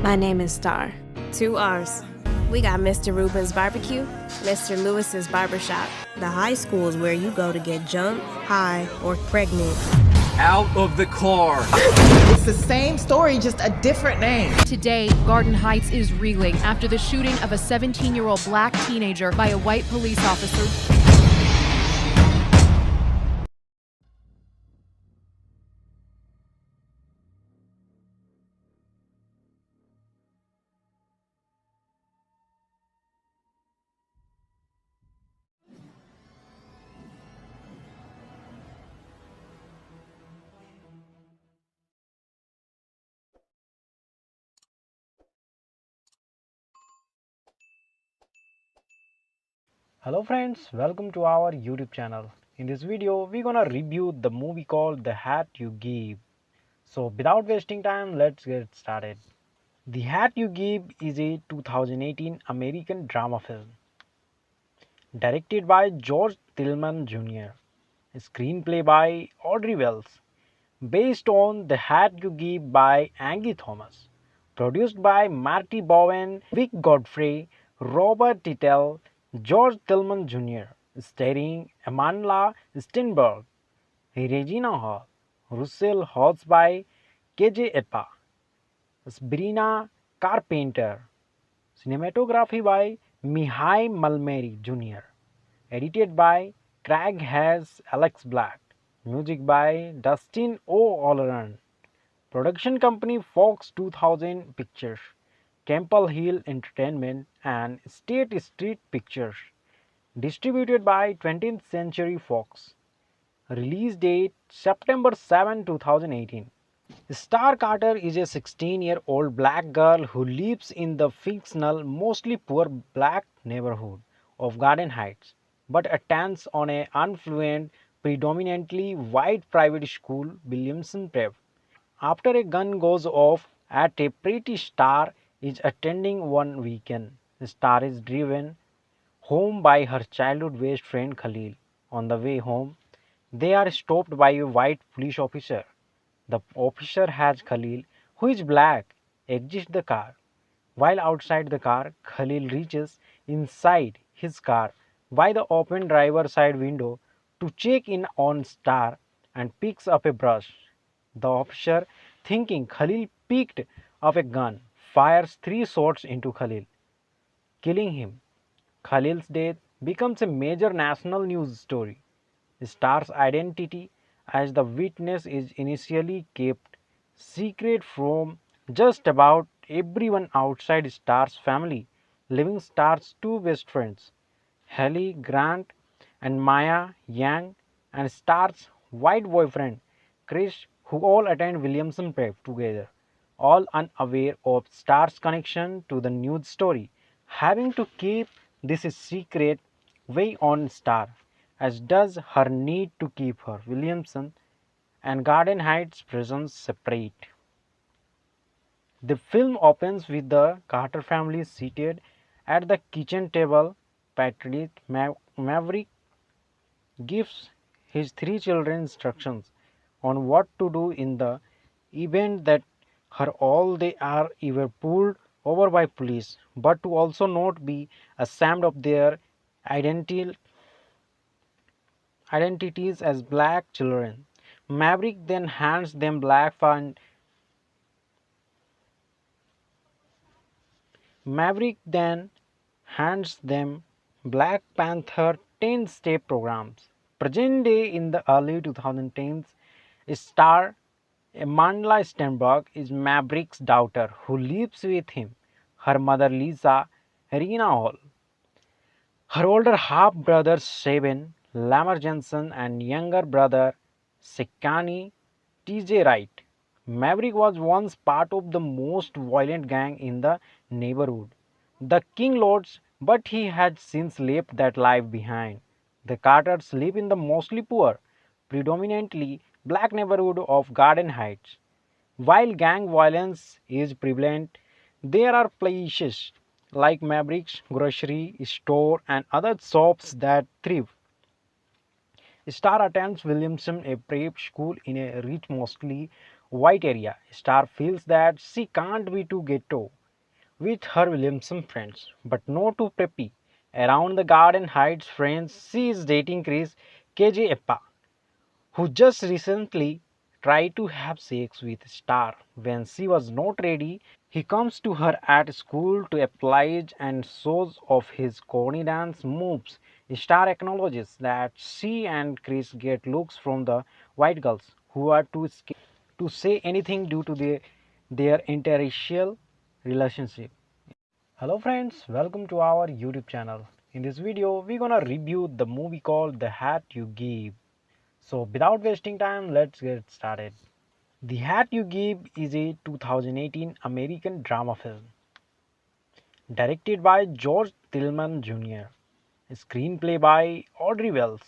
My name is Star. Two R's. We got Mr. Rubin's Barbecue, Mr. Lewis's Barbershop. The high school is where you go to get jumped, high, or pregnant. Out of the car! It's the same story, just a different name. Today, Garden Heights is reeling after the shooting of a 17-year-old black teenager by a white police officer. Hello friends, welcome to our YouTube channel. In this video, we're gonna review the movie called The Hat You Give. So without wasting time, let's get started. The Hat You Give is a 2018 American drama film directed by George Tillman Jr., a screenplay by Audrey Wells, based on The Hat You Give by Angie Thomas, produced by Marty Bowen, Vic Godfrey, Robert Tittle, George Tillman Jr., starring Amandla Stenberg, Regina Hall, Russell Hotz by KJ Apa, Sabrina Carpenter, cinematography by Mihai Malmeri Jr., edited by Craig Hayes Alex Black, music by Dustin O'Halloran, production company Fox 2000 Pictures, Campbell Hill Entertainment and State Street Pictures, distributed by 20th Century Fox, release date September 7, 2018. Star Carter is a 16-year-old black girl who lives in the fictional, mostly poor black neighborhood of Garden Heights, but attends on an affluent, predominantly white private school, Williamson Prep. After a gun goes off at a pretty, Star is attending one weekend. Star is driven home by her childhood best friend Khalil. On the way home, they are stopped by a white police officer. The officer has Khalil, who is black, exit the car. While outside the car, Khalil reaches inside his car by the open driver's side window to check in on Star and picks up a brush. The officer, thinking Khalil picked up a gun, fires 3 shots into Khalil, killing him. Khalil's death becomes a major national news story. Star's identity as the witness is initially kept secret from just about everyone outside Star's family, leaving Star's two best friends, Hallie Grant and Maya Yang, and Star's white boyfriend, Chris, who all attend Williamson Prep together, all unaware of Star's connection to the news story. Having to keep this a secret weigh on Star, as does her need to keep her Williamson and Garden Heights prisons separate. The film opens with the Carter family seated at the kitchen table. Patrick Maverick gives his 3 children instructions on what to do in the event that her all they are either pulled over by police, but to also not be ashamed of their identity, identities as black children. Maverick then hands them Maverick then hands them Black Panther 10-step programs. Present day in the early 2010s, star Amandla Stenberg is Maverick's daughter who lives with him, her mother Lisa Regina Hall, her older half brother Seven Lamar Jensen, and younger brother Sekani TJ Wright. Maverick was once part of the most violent gang in the neighborhood, the King Lords, but he had since left that life behind. The Carters live in the mostly poor, predominantly black neighborhood of Garden Heights. While gang violence is prevalent, there are places like Maverick's grocery store and other shops that thrive. Star attends Williamson, a prep school in a rich, mostly white area. Star feels that she can't be too ghetto with her Williamson friends, but no too preppy. Around the Garden Heights friends, she is dating Chris KJ Eppa, who just recently tried to have sex with Star. When she was not ready, he comes to her at school to oblige and shows off his corny dance moves. Star acknowledges that she and Chris get looks from the white girls who are too scared to say anything due to their interracial relationship. Hello friends, welcome to our YouTube channel. In this video, we're gonna review the movie called The Hat You Give. So without wasting time, let's get started. The Hat You Give is a 2018 American drama film directed by George Tillman Jr., screenplay by Audrey Wells,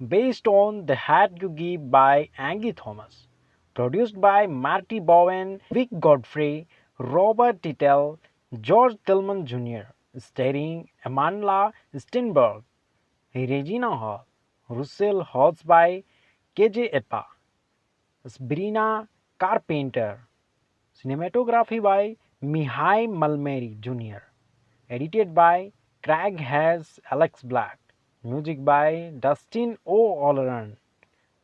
based on The Hat You Give by Angie Thomas, produced by Marty Bowen, Vic Godfrey, Robert Tittle, George Tillman Jr., starring Amandla Stenberg, Regina Hall, Russell Horsby, KJ Eppa, Sabrina Carpenter, cinematography by Mihai Malmeri Jr., edited by Craig Hayes, Alex Black, music by Dustin O'Halloran,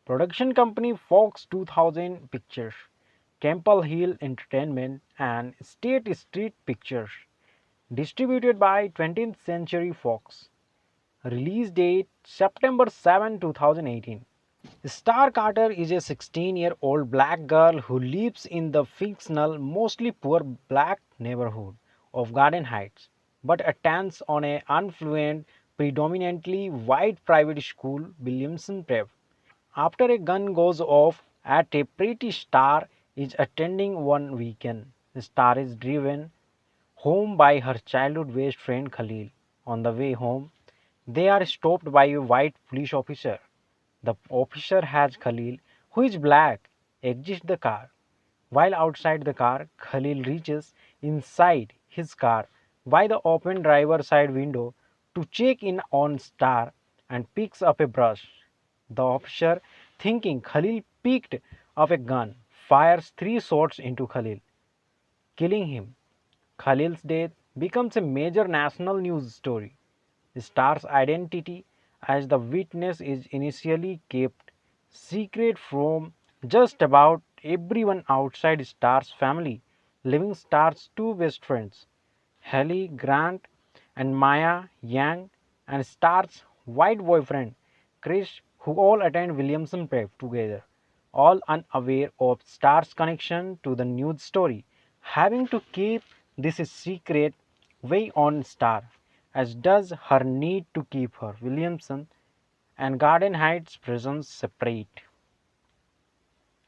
production company Fox 2000 Pictures, Temple Hill Entertainment and State Street Pictures, distributed by 20th Century Fox. Release date September 7, 2018. Star Carter is a 16-year-old black girl who lives in the fictional, mostly poor black neighborhood of Garden Heights, but attends on an affluent, predominantly white private school, Williamson Prep. After a gun goes off at a pretty, Star is attending one weekend. Star is driven home by her childhood best friend Khalil. On the way home, they are stopped by a white police officer. The officer has Khalil, who is black, exit the car. While outside the car, Khalil reaches inside his car by the open driver's side window to check in on Star and picks up a brush. The officer, thinking Khalil picked up a gun, fires 3 shots into Khalil, killing him. Khalil's death becomes a major national news story. Star's identity as the witness is initially kept secret from just about everyone outside Star's family, leaving Star's two best friends, Hallie Grant and Maya Yang, and Star's white boyfriend, Chris, who all attend Williamson Prep together, all unaware of Star's connection to the news story, having to keep this a secret weigh on Star, as does her need to keep her Williamson and Garden Heights prisons separate.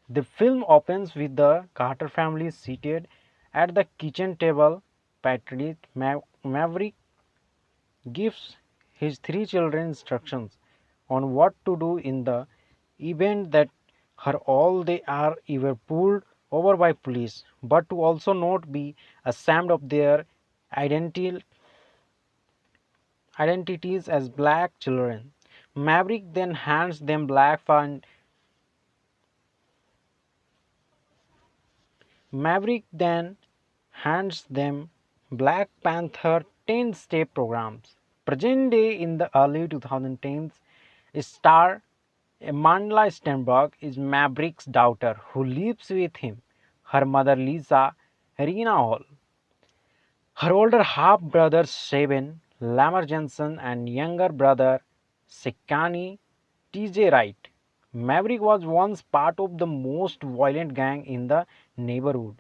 The film opens with the Carter family seated at the kitchen table. Patrick Maverick gives his 3 children instructions on what to do in the event that her all they are either pulled over by police, but to also not be ashamed of their identities as black children. Maverick then hands them Black Panther 10-step programs. Present day in the early 2010s, star Amandla Stenberg is Maverick's daughter who lives with him, her mother Lisa Regina Hall, her older half-brother Shaven Lamar Jensen, and younger brother Sekani T.J. Wright. Maverick was once part of the most violent gang in the neighborhood,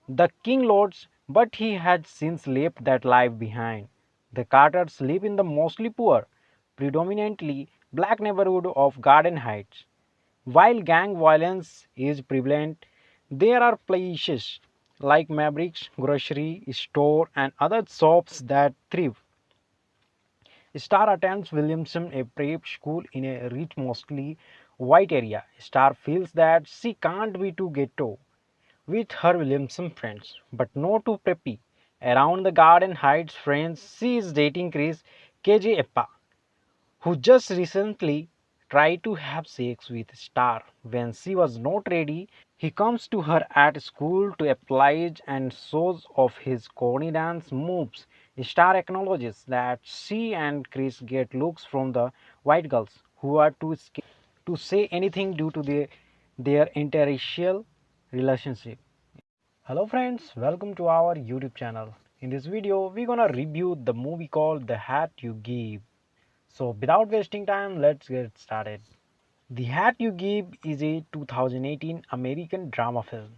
the King Lords, but he had since left that life behind. The Carters live in the mostly poor, predominantly black neighborhood of Garden Heights. While gang violence is prevalent, there are places like Maverick's grocery store and other shops that thrive. Star attends Williamson, a prep school in a rich, mostly white area. Star feels that she can't be too ghetto with her Williamson friends, but no too preppy. Around the Garden Heights friends, she is dating Chris KJ Eppa, who just recently tried to have sex with Star. When she was not ready, He comes to her at school to oblige and shows off his corny dance moves. Star acknowledges that she and Chris get looks from the white girls who are too scared to say anything due to their interracial relationship. Hello friends, welcome to our YouTube channel. In this video, we're gonna review the movie called The Hat You Give. So without wasting time, let's get started. The Hat You Give is a 2018 American drama film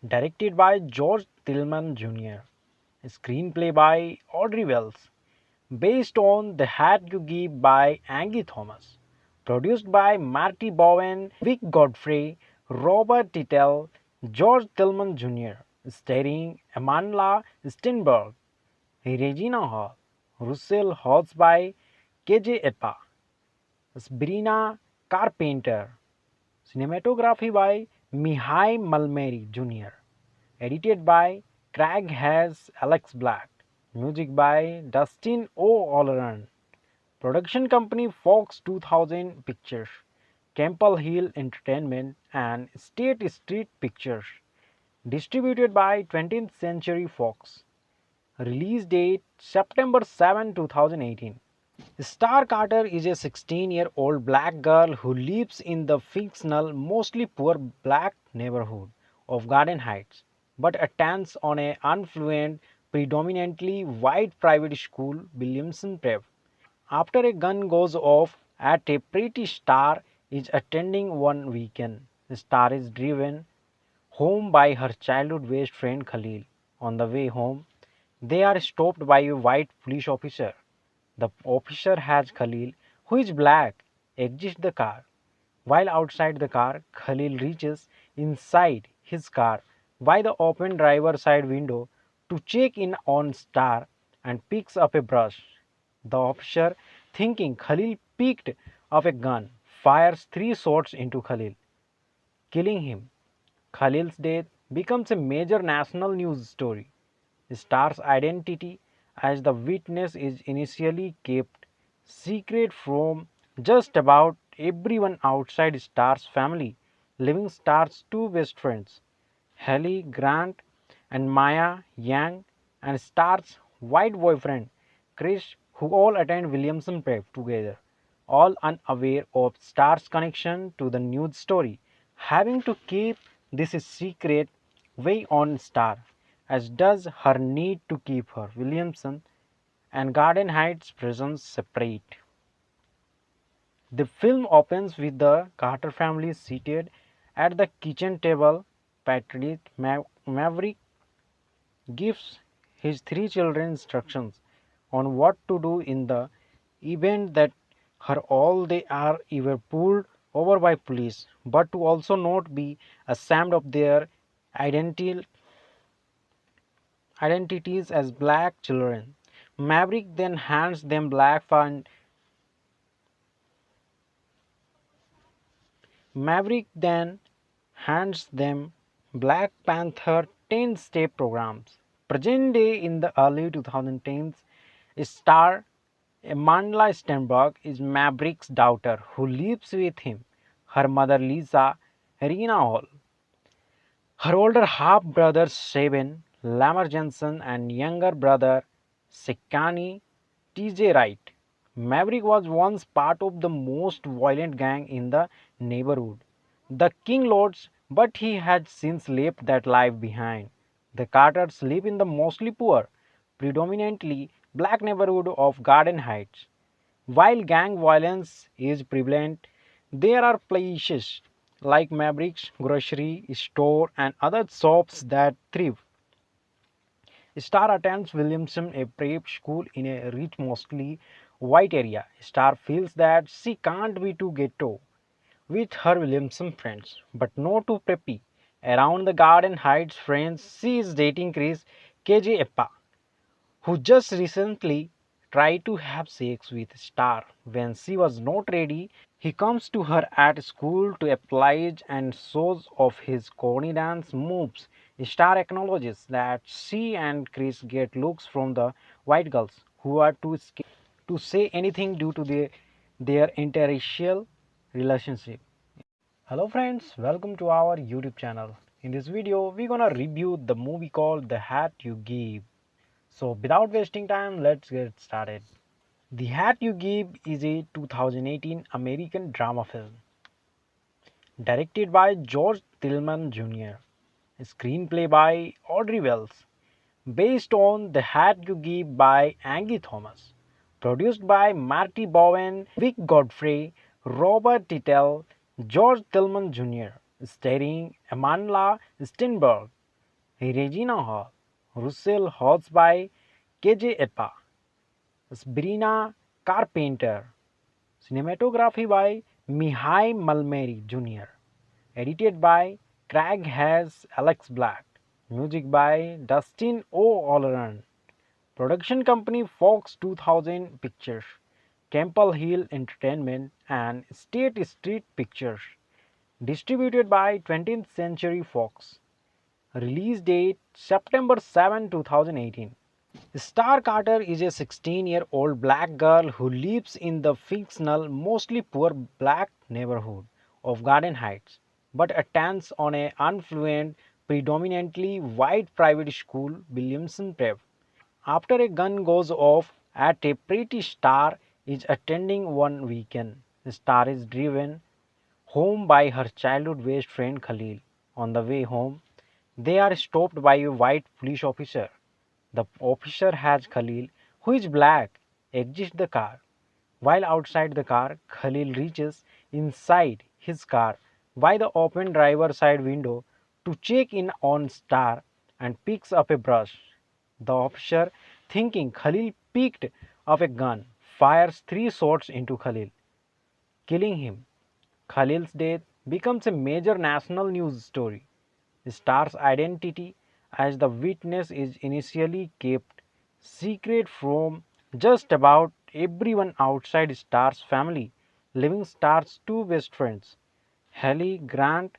directed by George Tillman Jr., screenplay by Audrey Wells, based on The Hat You Give by Angie Thomas, produced by Marty Bowen, Vic Godfrey, Robert Tittle, George Tillman Jr., starring Amandla Stenberg, Regina Hall, Russell Hotz by KJ Epa, Sabrina Carpenter, cinematography by Mihai Malmeri Jr., edited by Craig Hayes Alex Black, music by Dustin O'Halloran, production company Fox 2000 Pictures, Campbell Hill Entertainment and State Street Pictures, distributed by 20th Century Fox, release date September 7, 2018. Star Carter is a 16-year-old black girl who lives in the fictional, mostly poor black neighborhood of Garden Heights, but attends on an affluent, predominantly white private school, Williamson Prep. After a gun goes off at a party Star is attending one weekend, Star is driven home by her childhood best friend Khalil. On the way home, they are stopped by a white police officer. The officer has Khalil, who is black, exit the car. While outside the car, Khalil reaches inside his car by the open driver's side window to check in on Star and picks up a brush. The officer, thinking Khalil picked up a gun, fires 3 shots into Khalil, killing him. Khalil's death becomes a major national news story. Star's identity as the witness is initially kept secret from just about everyone outside Star's family, leaving Star's two best friends, Hallie Grant and Maya Yang, and Star's white boyfriend, Chris, who all attend Williamson Prep together, all unaware of Star's connection to the news story, having to keep this a secret weigh on Star, as does her need to keep her Williamson and Garden Heights prisons separate. The film opens with the Carter family seated at the kitchen table. Patrick Maverick gives his 3 children instructions on what to do in the event that her all they are either pulled over by police, but to also not be ashamed of their identities as black children. Maverick then hands them Black Panther 10-step programs. Present day in the early 2010s, Star Amandla Stenberg is Maverick's daughter who lives with him, her mother Lisa Regina Hall, her older half-brother Seven Lamar Jensen, and younger brother Sekani T.J. Wright. Maverick was once part of the most violent gang in the neighborhood, the King Lords, but he had since left that life behind. The Carters live in the mostly poor, predominantly black neighborhood of Garden Heights. While gang violence is prevalent, there are places like Maverick's grocery store and other shops that thrive. Star attends Williamson, a prep school in a rich, mostly white area. Star feels that she can't be too ghetto with her Williamson friends, but no too preppy. Around the Garden Heights friends, she is dating Chris KJ Epa, who just recently tried to have sex with Star. When she was not ready, he comes to her at school to oblige and shows off his corny dance moves. Star acknowledges that she and Chris get looks from the white girls who are too scared to say anything due to their interracial relationship. Hello friends, welcome to our YouTube channel. In this video, we're gonna review the movie called The Hat You Give. So without wasting time, let's get started. The Hat You Give is a 2018 American drama film directed by George Tillman Jr., screenplay by Audrey Wells, based on The Hat You Give by Angie Thomas, produced by Marty Bowen, Vic Godfrey, Robert Tittle, George Tillman Jr., starring Amandla Stenberg, Regina Hall, Russell Horsby, KJ Epa, Sabrina Carpenter, cinematography by Mihai Malmeri Jr., edited by Craig Hayes Alex Black, music by Dustin O'Halloran, production company Fox 2000 Pictures, Campbell Hill Entertainment and State Street Pictures, distributed by 20th Century Fox. Release date September 7, 2018. Star Carter is a 16-year-old black girl who lives in the fictional, mostly poor black neighborhood of Garden Heights, but attends on an affluent, predominantly white private school, Williamson Prep. After a gun goes off at a pretty, Star is attending one weekend. Star is driven home by her childhood best friend Khalil. On the way home, they are stopped by a white police officer. The officer has Khalil, who is black, exit the car. While outside the car, Khalil reaches inside his car by the open driver's side window to check in on Star and picks up a brush. The officer, thinking Khalil picked up a gun, fires 3 shots into Khalil, killing him. Khalil's death becomes a major national news story. Star's identity as the witness is initially kept secret from just about everyone outside Star's family, leaving Star's two best friends, Hallie Grant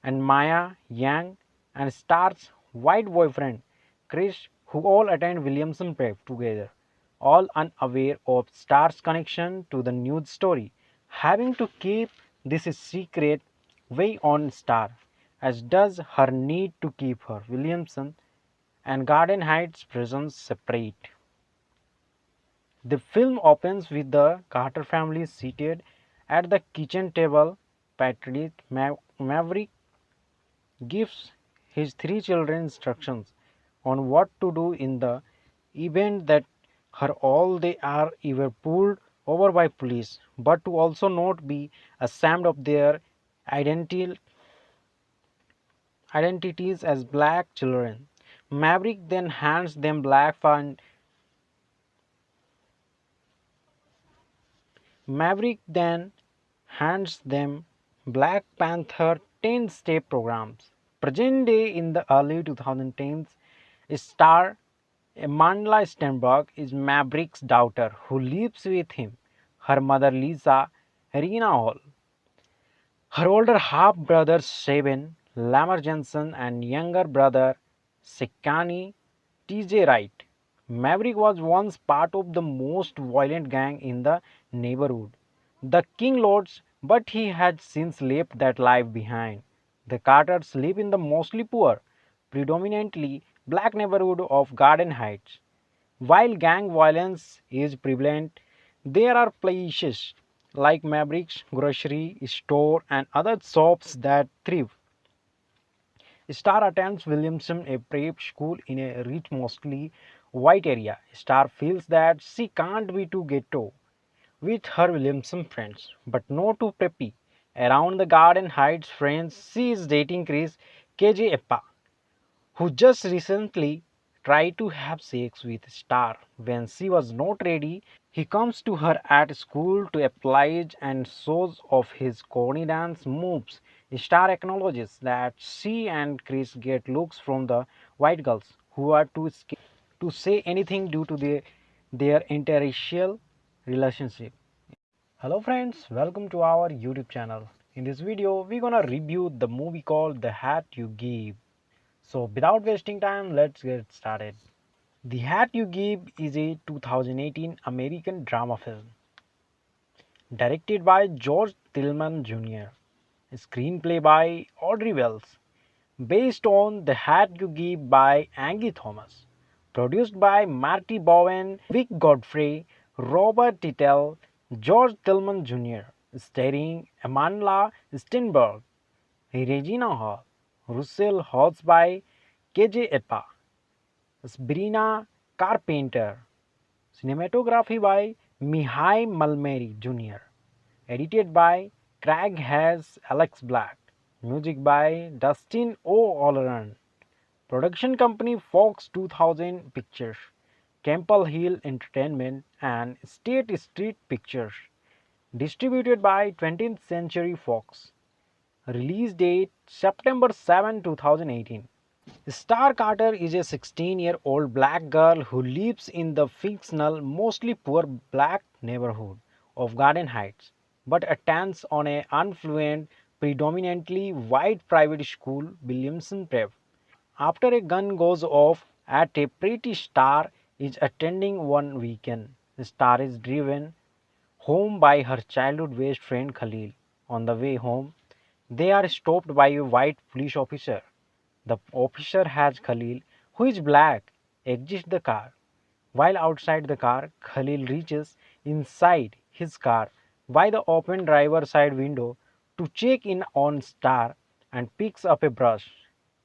and Maya Yang, and Star's white boyfriend, Chris, who all attend Williamson Prep together, all unaware of Star's connection to the news story, having to keep this a secret weigh on Star, as does her need to keep her Williamson and Garden Heights prisons separate. The film opens with the Carter family seated at the kitchen table. Patrick Maverick gives his 3 children instructions on what to do in the event that her all they are either pulled over by police, but to also not be ashamed of their identity identities as black children. Maverick then hands them Black Panther 10-step programs. Present day in the early 2010s, star Amandla Stenberg is Maverick's daughter who lives with him, her mother Lisa Regina Hall, her older half-brother Seven Lamar Jensen, and younger brother Sekani T.J. Wright. Maverick was once part of the most violent gang in the neighborhood, the King Lords, but he had since left that life behind. The Carters live in the mostly poor, predominantly black neighborhood of Garden Heights. While gang violence is prevalent, there are places like Maverick's grocery store and other shops that thrive. Star attends Williamson, a prep school in a rich, mostly white area. Star feels that she can't be too ghetto with her Williamson friends, but no too preppy. Around the Garden Heights friends, she is dating Chris KJ Eppa, who just recently tried to have sex with Star. When she was not ready, he comes to her at school to oblige and shows off his corny dance moves. Star acknowledges that she and Chris get looks from the white girls who are too scared to say anything due to their interracial relationship. Hello friends, welcome to our YouTube channel. In this video, we're gonna review the movie called The Hat You Give. So without wasting time, let's get started. The Hat You Give is a 2018 American drama film directed by George Tillman Jr., Screenplay by Audrey Wells. Based on The Hat You Give by Angie Thomas. Produced by Marty Bowen, Vic Godfrey, Robert Tittle, George Tillman Jr. Starring Amandla Stenberg, Regina Hall, Russell Horsby, KJ Epa, Sabrina Carpenter. Cinematography by Mihai Malmeri Jr. Edited by Craig Hayes, Alex Black. Music by Dustin O'Halloran. Production company Fox 2000 Pictures, Campbell Hill Entertainment and State Street Pictures. Distributed by 20th Century Fox. Release date September 7, 2018. Star Carter is a 16-year-old black girl who lives in the fictional, mostly poor black neighborhood of Garden Heights, but attends on an affluent, predominantly white private school, Williamson Prep. After a gun goes off at a pretty, Star is attending one weekend. Star is driven home by her childhood best friend Khalil. On the way home, they are stopped by a white police officer. The officer has Khalil, who is black, exit the car. While outside the car, Khalil reaches inside his car by the open driver's side window to check in on Star and picks up a brush.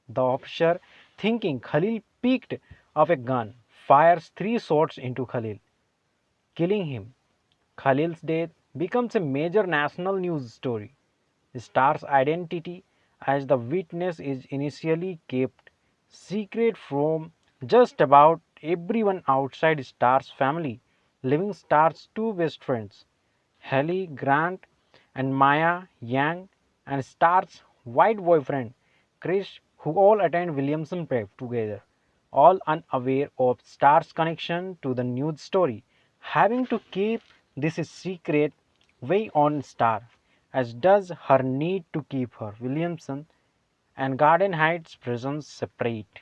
The officer, thinking Khalil picked up a gun, fires 3 shots into Khalil, killing him. Khalil's death becomes a major national news story. Star's identity as the witness is initially kept secret from just about everyone outside Star's family, leaving Star's two best friends, Hallie Grant and Maya Yang, and Star's white boyfriend, Chris, who all attend Williamson Prep together, all unaware of Star's connection to the news story, having to keep this a secret weigh on Star, as does her need to keep her Williamson and Garden Heights presence separate.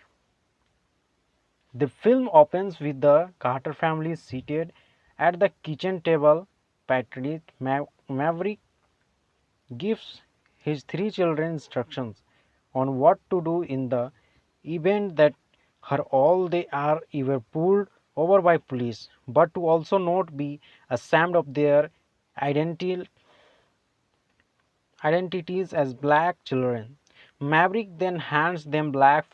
The film opens with the Carter family seated at the kitchen table. Patrick Maverick gives his 3 children instructions on what to do in the event that her all they are either pulled over by police, but to also not be ashamed of their identity, identities as black children. Maverick then hands them Black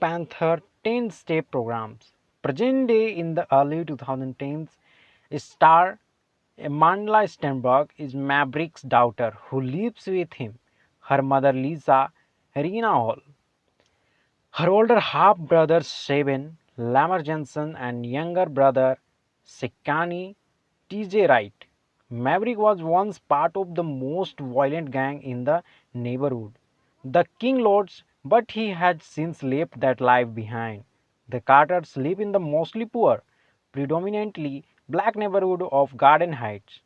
Panther 10-step programs. Present day in the early 2010s, Star Amandla Stenberg is Maverick's daughter who lives with him, her mother Lisa Regina Hall, her older half brother Seven Lamar Jensen, and younger brother Sekani TJ Wright. Maverick was once part of the most violent gang in the neighborhood, the King Lords, but he had since left that life behind. The Carters live in the mostly poor, predominantly black neighborhood of Garden Heights.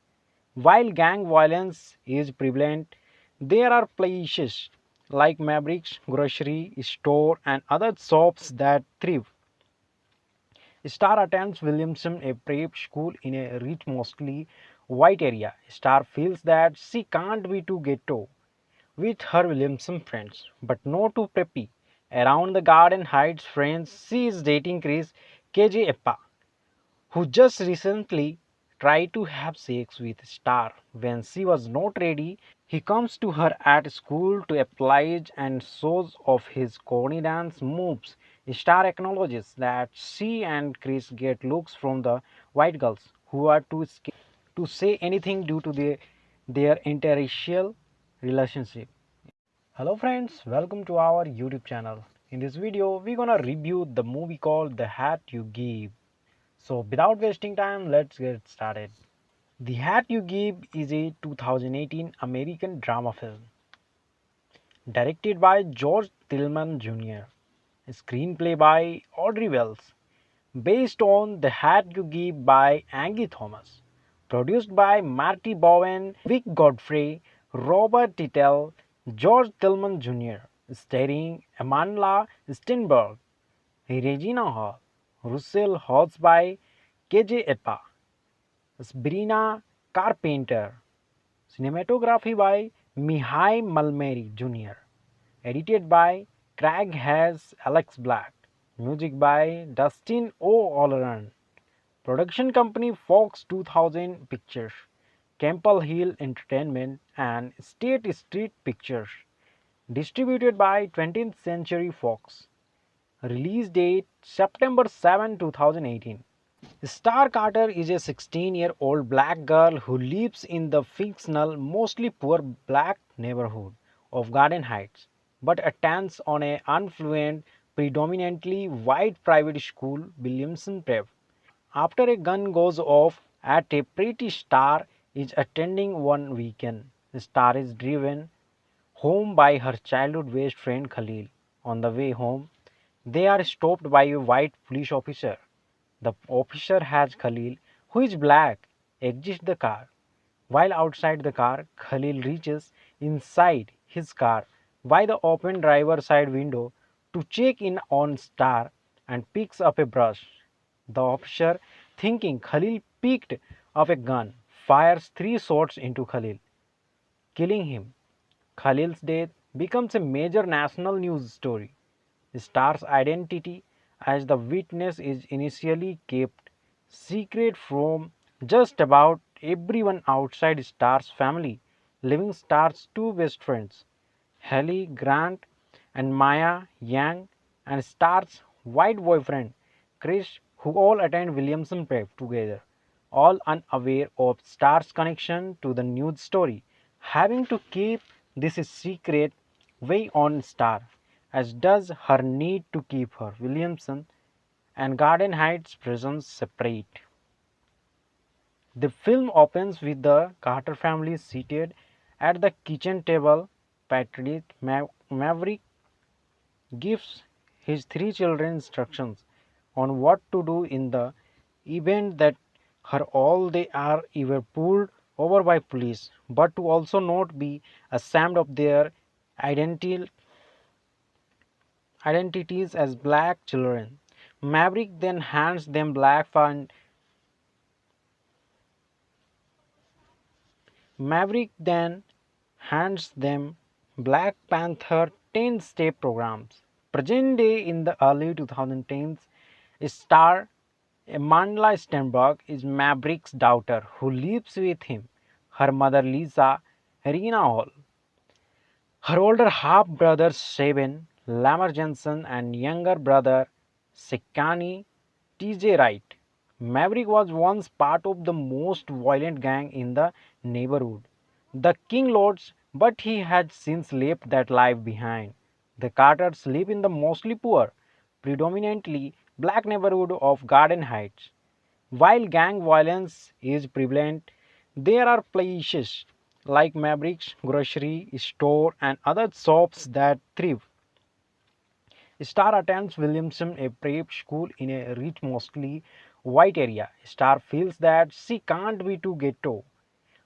While gang violence is prevalent, there are places like Maverick's grocery store and other shops that thrive. Star attends Williamson, a prep school in a rich, mostly white area. Star feels that she can't be too ghetto with her Williamson friends, but no too preppy. Around the Garden Heights friends, she is dating Chris KJ Epa, who just recently tried to have sex with Star. When she was not ready, he comes to her at school to apologize and shows off his corny dance moves. Star acknowledges that she and Chris get looks from the white girls who are too scared to say anything due to their interracial relationship. Hello friends, welcome to our YouTube channel. In this video, we're gonna review the movie called The Hat You Give. So without wasting time, let's get started. The Hat You Give is a 2018 American drama film directed by George Tillman Jr. Screenplay by Audrey Wells. Based on The Hat You Give by Angie Thomas. Produced by Marty Bowen, Vic Godfrey, Robert Tittle, George Tillman Jr. Starring Amandla Stenberg, Regina Hall, Russell Hawes by KJ Epa. Sabrina Carpenter. Cinematography by Mihai Malmeri Jr. Edited by Craig Hayes Alex Black. Music by Dustin O'Halloran. Production company Fox 2000 Pictures, Campbell Hill Entertainment and State Street Pictures. Distributed by 20th Century Fox. Release date September 7, 2018. Star Carter is a 16-year-old black girl who lives in the fictional, mostly poor black neighborhood of Garden Heights, but attends on an affluent, predominantly white private school, Williamson Prep. After a gun goes off at a pretty, Star is attending one weekend. Star is driven home by her childhood best friend Khalil. On the way home, they are stopped by a white police officer. The officer has Khalil, who is black, exit the car. While outside the car, Khalil reaches inside his car by the open driver's side window to check in on Star and picks up a brush. The officer, thinking Khalil picked up a gun, fires 3 shots into Khalil, killing him. Khalil's death becomes a major national news story. Star's identity as the witness is initially kept secret from just about everyone outside Star's family, leaving Star's 2 best friends, Hallie Grant and Maya Yang, and Star's white boyfriend, Chris, who all attend Williamson Prep together, all unaware of Star's connection to the news story, having to keep this a secret weigh on Star, as does her need to keep her Williamson and Garden Heights prisons separate. The film opens with the Carter family seated at the kitchen table. Patrick Maverick gives his 3 children instructions on what to do in the event that her all they are either pulled over by police, but to also not be ashamed of their identity, identities as black children. Maverick then hands them Maverick then hands them Black Panther 10-step programs. Present day in the early 2010s, star Amandla Stenberg is Maverick's daughter who lives with him, her mother Lisa Rena Hall, her older half-brother Seven Lamar Jensen, and younger brother Sekani T.J. Wright. Maverick was once part of the most violent gang in the neighborhood, the King Lords, but he had since left that life behind. The Carters live in the mostly poor, predominantly black neighborhood of Garden Heights. While gang violence is prevalent, there are places like Maverick's grocery store and other shops that thrive. Star attends Williamson, a prep school in a rich, mostly white area. Star feels that she can't be too ghetto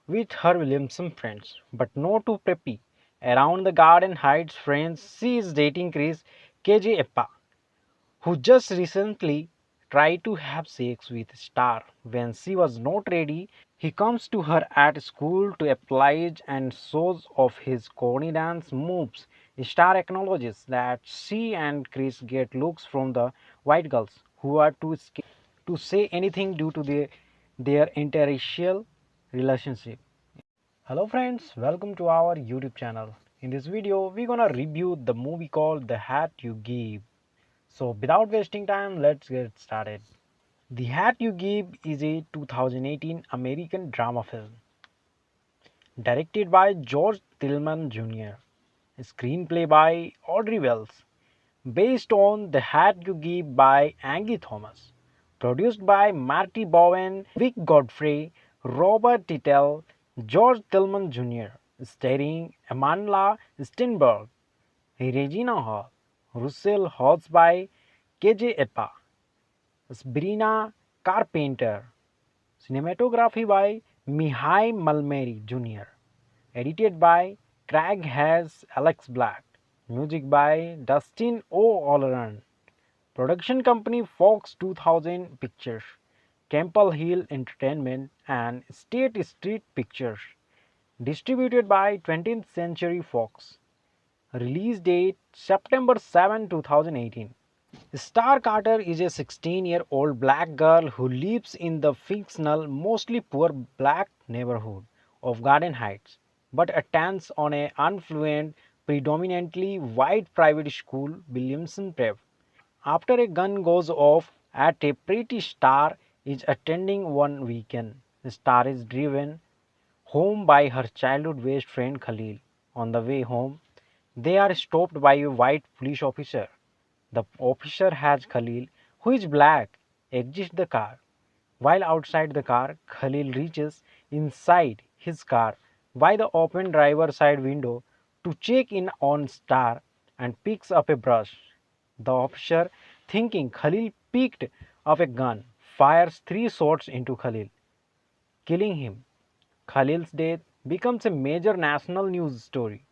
with her Williamson friends, but no too preppy. Around the Garden Heights friends, she is dating Chris KJ Eppa, who just recently tried to have sex with Star. When she was not ready, he comes to her at school to apologize and shows off his corny dance moves. Star acknowledges that she and Chris get looks from the white girls who are too scared to say anything due to their interracial relationship. Hello friends, welcome to our YouTube channel. In this video, we're gonna review the movie called The Hat You Give. So without wasting time, let's get started. The Hat You Give is a 2018 American drama film directed by George Tillman Jr., screenplay by Audrey Wells, based on The Hat You Give by Angie Thomas, produced by Marty Bowen, Vic Godfrey, Robert Tittle, George Tillman Jr., starring Amandla Stenberg, Regina Hall, Russell Hawes by KJ Eppa, Sabrina Carpenter, cinematography by Mihai Malmeri Jr., edited by Craig Hayes Alex Black, music by Dustin O'Halloran, Production company Fox 2000 Pictures, Campbell Hill Entertainment and State Street Pictures. Distributed by 20th Century Fox. Release date September 7, 2018. Star Carter is a 16-year-old black girl who lives in the fictional, mostly poor black neighborhood of Garden Heights, but attends on an affluent, predominantly white private school, Williamson Prep. After a gun goes off at a pretty, Star is attending one weekend. Star is driven home by her childhood best friend Khalil. On the way home, they are stopped by a white police officer. The officer has Khalil, who is black, exit the car. While outside the car, Khalil reaches inside his car by the open driver's side window to check in on Star and picks up a brush. The officer, thinking Khalil picked up a gun, fires 3 shots into Khalil, killing him. Khalil's death becomes a major national news story.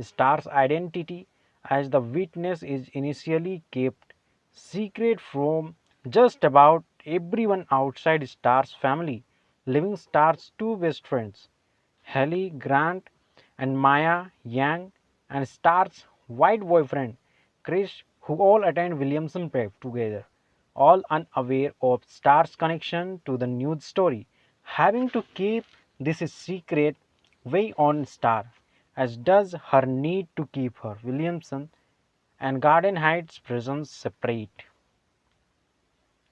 Star's identity as the witness is initially kept secret from just about everyone outside Star's family, leaving Star's two best friends, Hallie Grant and Maya Yang, and Star's white boyfriend, Chris, who all attend Williamson Prep together, all unaware of Star's connection to the news story, having to keep this a secret weigh on Star, as does her need to keep her Williamson and Garden Heights prisons separate.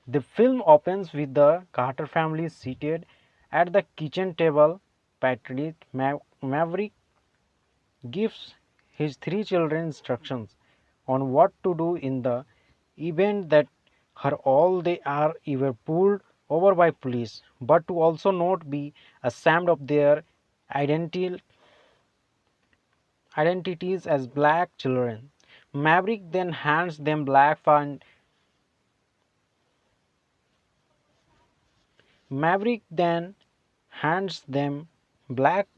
The film opens with the Carter family seated at the kitchen table. Patrick Maverick gives his 3 children instructions on what to do in the event that her all they are either pulled over by police, but to also not be ashamed of their identity identities as black children. Maverick then hands them Black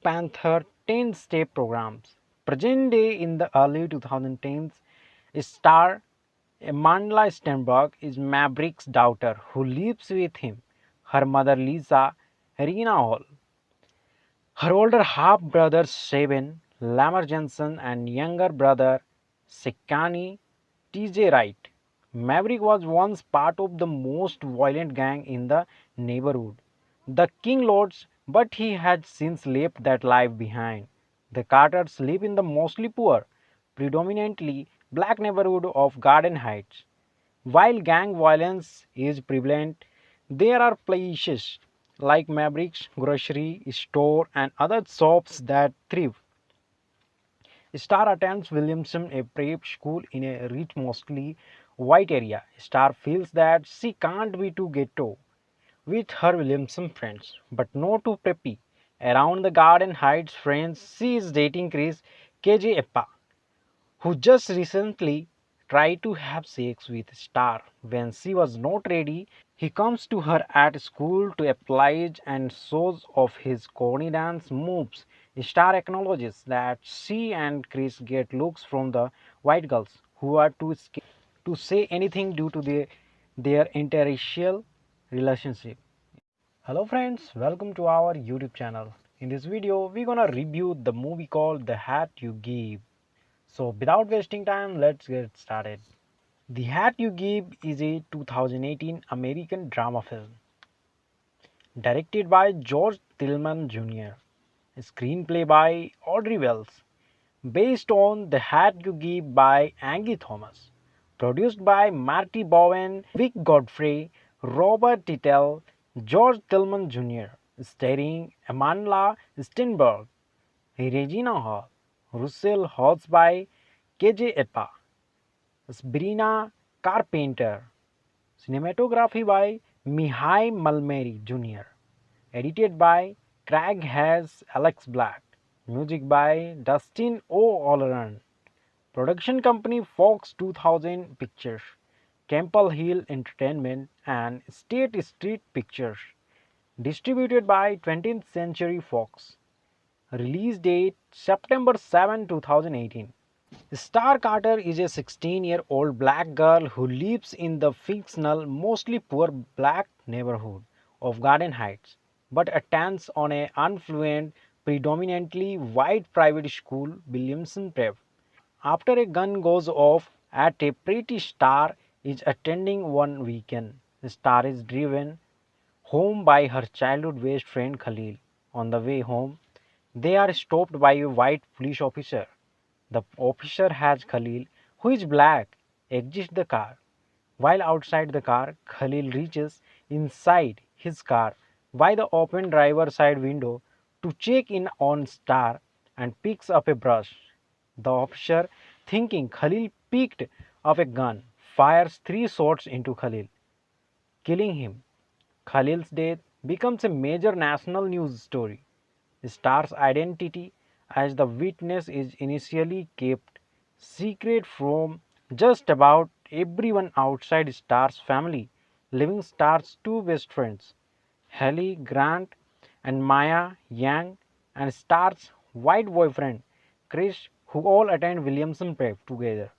Panther 10-step programs. Present day in the early 2010s, Star Amandla Stenberg is Maverick's daughter who lives with him, her mother Lisa Regina Hall, her older half brother Seven Lamar Jensen, and younger brother Sekani TJ Wright. Maverick was once part of the most violent gang in the neighborhood, the King Lords, but he had since left that life behind. The Carters live in the mostly poor, predominantly black neighborhood of Garden Heights. While gang violence is prevalent, there are places like Maverick's grocery store and other shops that thrive. Star attends Williamson, a prep school in a rich, mostly white area. Star feels that she can't be too ghetto with her Williamson friends, but no too preppy. Around the Garden Heights friends, she is dating Chris KJ Eppa, who just recently tried to have sex with Star. When she was not ready, he comes to her at school to apologize and shows off his corny dance moves. Star acknowledges that she and Chris get looks from the white girls who are too scared to say anything due to their interracial relationship. Hello friends, welcome to our YouTube channel. In this video, we're gonna review the movie called The Hat You Give. So without wasting time, let's get started. The Hat You Give is a 2018 American drama film directed by George Tillman Jr., a screenplay by Audrey Wells, based on The Hat You Give by Angie Thomas, produced by Marty Bowen, Vic Godfrey, Robert Tittle, George Tillman Jr., starring Amandla Stenberg, Regina Hall, Russell Hawes by KJ Epa, Sabrina Carpenter, cinematography by Mihai Malmeri Jr., edited by Craig Hayes, Alex Black, music by Dustin O'Halloran, production company Fox 2000 Pictures, Campbell Hill Entertainment and State Street Pictures, distributed by 20th Century Fox. Release date September 7, 2018. Star Carter is a 16-year-old black girl who lives in the fictional, mostly poor black neighborhood of Garden Heights, but attends on a affluent, predominantly white private school, Williamson Prep. After a gun goes off at a pretty, Star is attending one weekend. Star is driven home by her childhood best friend Khalil. On the way home, they are stopped by a white police officer. The officer has Khalil, who is black, exit the car. While outside the car, Khalil reaches inside his car by the open driver's side window to check in on Star and picks up a brush. The officer, thinking Khalil picked up a gun, fires 3 shots into Khalil, killing him. Khalil's death becomes a major national news story. Star's identity as the witness is initially kept secret from just about everyone outside Star's family, leaving Star's two best friends, Hallie Grant and Maya Yang, and Star's white boyfriend, Chris, who all attend Williamson Prep together,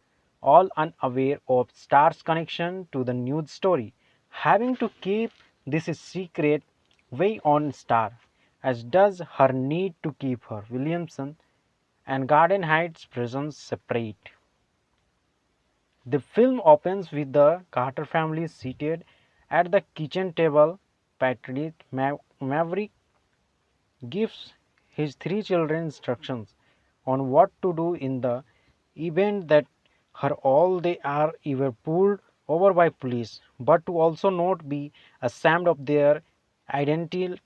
all unaware of Star's connection to the news story. Having to keep this a secret weigh on Star, as does her need to keep her Williamson and Garden Heights presence separate. The film opens with the Carter family seated at the kitchen table. Patrick Maverick gives his 3 children instructions on what to do in the event that her all they are either pulled over by police, but to also not be ashamed of their identity,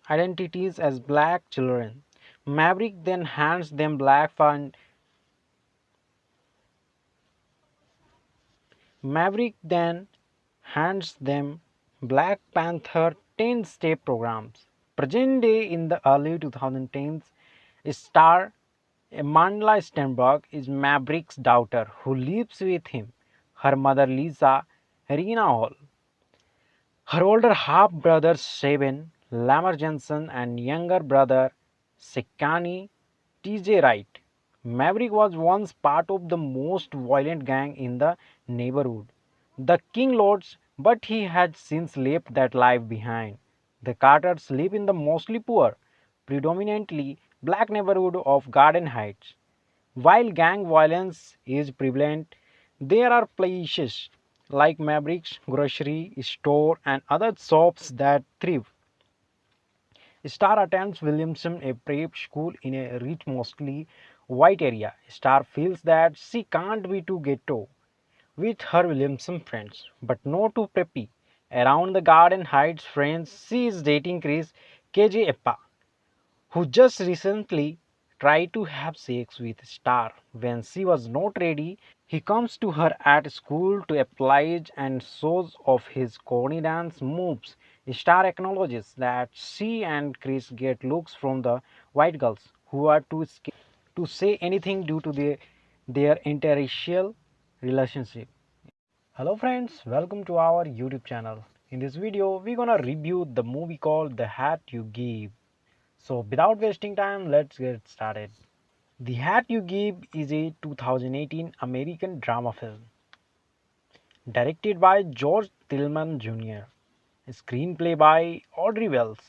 identities as black children. Maverick then hands them Maverick then hands them Black Panther 10-step programs. Present day in the early 2010s, star Amanda Stenberg is Maverick's daughter who lives with him, her mother Lisa Rena Hall, her older half brother Seven Lamar Jensen, and younger brother Sekani TJ Wright. Maverick was once part of the most violent gang in the neighborhood, the King Lords, but he had since left that life behind. The Carters live in the mostly poor, predominantly black neighborhood of Garden Heights. While gang violence is prevalent, there are places like Maverick's grocery store and other shops that thrive. Star attends Williamson, a prep school in a rich, mostly white area. Star feels that she can't be too ghetto with her Williamson friends, but no too preppy. Around the Garden Heights friends, she is dating Chris KJ Eppa, who just recently tried to have sex with Star. When she was not ready, he comes to her at school to oblige and shows off his corny dance moves. Star acknowledges that she and Chris get looks from the white girls who are too scared to say anything due to their interracial relationship. Hello friends, welcome to our YouTube channel. In this video, we're gonna review the movie called The Hat You Give. So without wasting time, let's get started. The Hat You Give is a 2018 American drama film directed by George Tillman Jr., screenplay by Audrey Wells,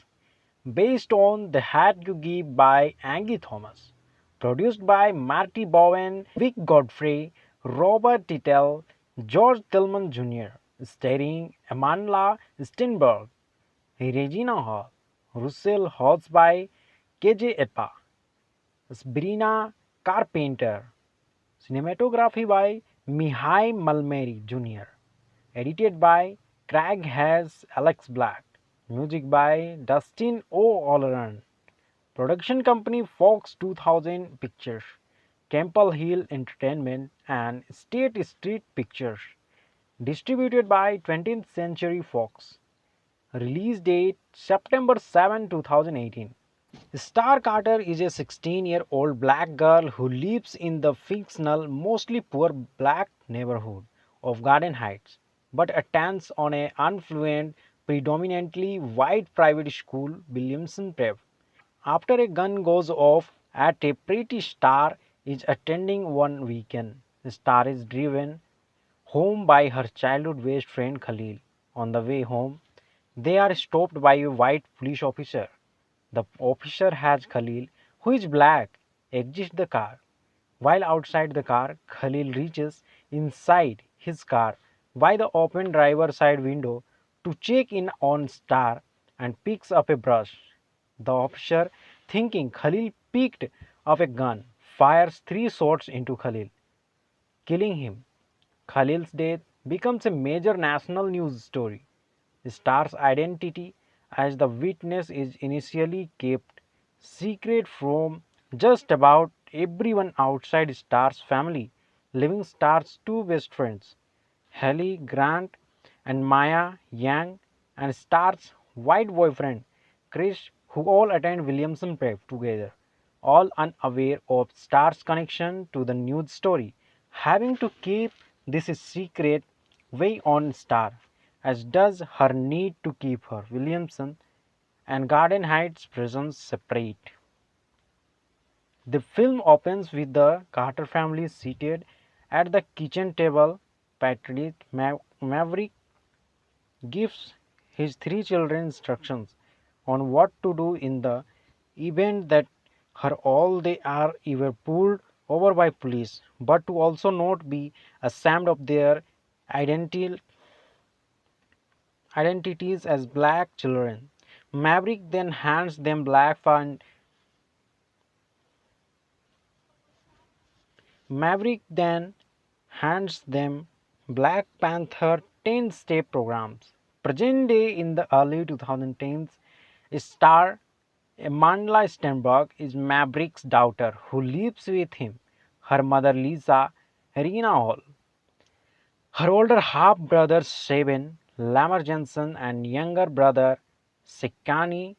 based on The Hat You Give by Angie Thomas, produced by Marty Bowen, Vic Godfrey, Robert Tittle, George Tillman Jr., starring Amanda Stenberg, Regina Hall, Russell Horsby, KJ Eppa, Sabrina Carpenter, cinematography by Mihai Malmeri Jr., edited by Craig Hayes, Alex Black, music by Dustin O'Halloran, production company Fox 2000 Pictures, Campbell Hill Entertainment, and State Street Pictures, distributed by 20th Century Fox. Release date September 7, 2018. Star Carter is a 16-year-old black girl who lives in the fictional, mostly poor black neighborhood of Garden Heights, but attends on a affluent, predominantly white private school, Williamson Prep. After a gun goes off at a pretty, Star is attending one weekend. Star is driven home by her childhood best friend Khalil. On the way home, they are stopped by a white police officer. The officer has Khalil, who is black, exit the car. While outside the car, Khalil reaches inside his car by the open driver's side window to check in on Star and picks up a brush. The officer, thinking Khalil picked up a gun, fires three shots into Khalil, killing him. Khalil's death becomes a major national news story. Star's identity as the witness is initially kept secret from just about everyone outside Star's family, leaving Star's two best friends, Hallie Grant and Maya Yang, and Star's white boyfriend, Chris, who all attend Williamson Prep together, all unaware of Star's connection to the news story, having to keep this a secret weigh on Star, as does her need to keep her Williamson and Garden Heights prisons separate. The film opens with the Carter family seated at the kitchen table. Patrick Maverick gives his three children instructions on what to do in the event that her all they are either pulled over by police, but to also not be ashamed of their identity, identities as black children. Maverick then hands them Maverick then hands them Black Panther 10-step programs. Present day in the early 2010s, star Amandla Stenberg is Maverick's daughter who lives with him, her mother Lisa Rena Hall, her older half brother Seven Lamar Jensen, and younger brother Sekani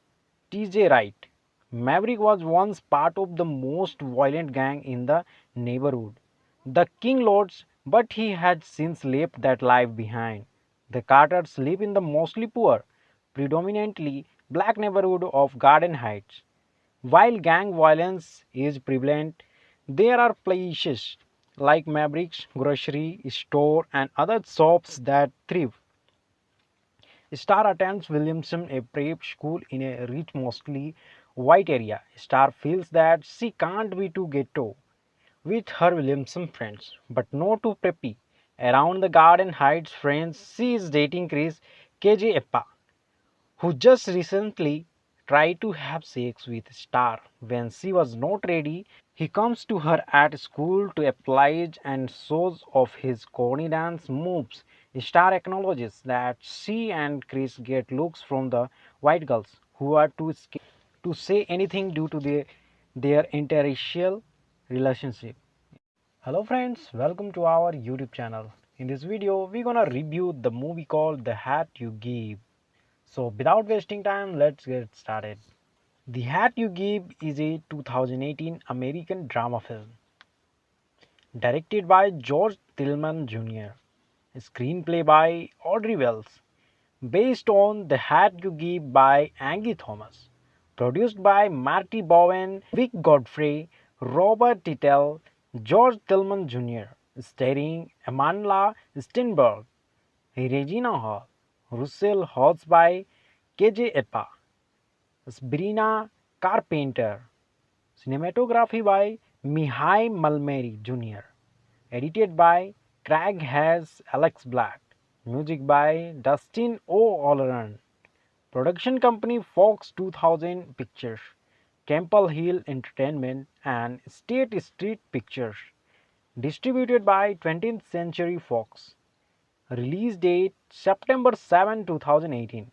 TJ Wright. Maverick was once part of the most violent gang in the neighborhood, the King Lords, but he had since left that life behind. The Carters live in the mostly poor, predominantly black neighborhood of Garden Heights. While gang violence is prevalent, there are places like Maverick's grocery store and other shops that thrive. Star attends Williamson, a prep school in a rich, mostly white area. Star feels that she can't be too ghetto with her Williamson friends, but no too preppy. Around the Garden Heights friends, she is dating Chris KJ Eppa, who just recently tried to have sex with Star. When she was not ready, he comes to her at school to apologize and shows off his corny dance moves. Star acknowledges that she and Chris get looks from the white girls who are too scared to say anything due to their interracial relationship. Hello friends, welcome to our YouTube channel. In this video, we're gonna review the movie called The Hat You Give. So without wasting time, let's get started. The Hat You Give is a 2018 American drama film directed by George Tillman Jr., a screenplay by Audrey Wells, based on The Hat You Give by Angie Thomas, produced by Marty Bowen, Vic Godfrey, Robert Tittle, George Tillman Jr., starring Amandla Stenberg, Regina Hall, Russell Hodges by KJ Eppa, Sabrina Carpenter, cinematography by Mihai Malmeri Jr., edited by Craig Hayes Alex Black, music by Dustin O'Halloran, production company Fox 2000 Pictures, Campbell Hill Entertainment, and State Street Pictures, distributed by 20th Century Fox. Release date September 7, 2018.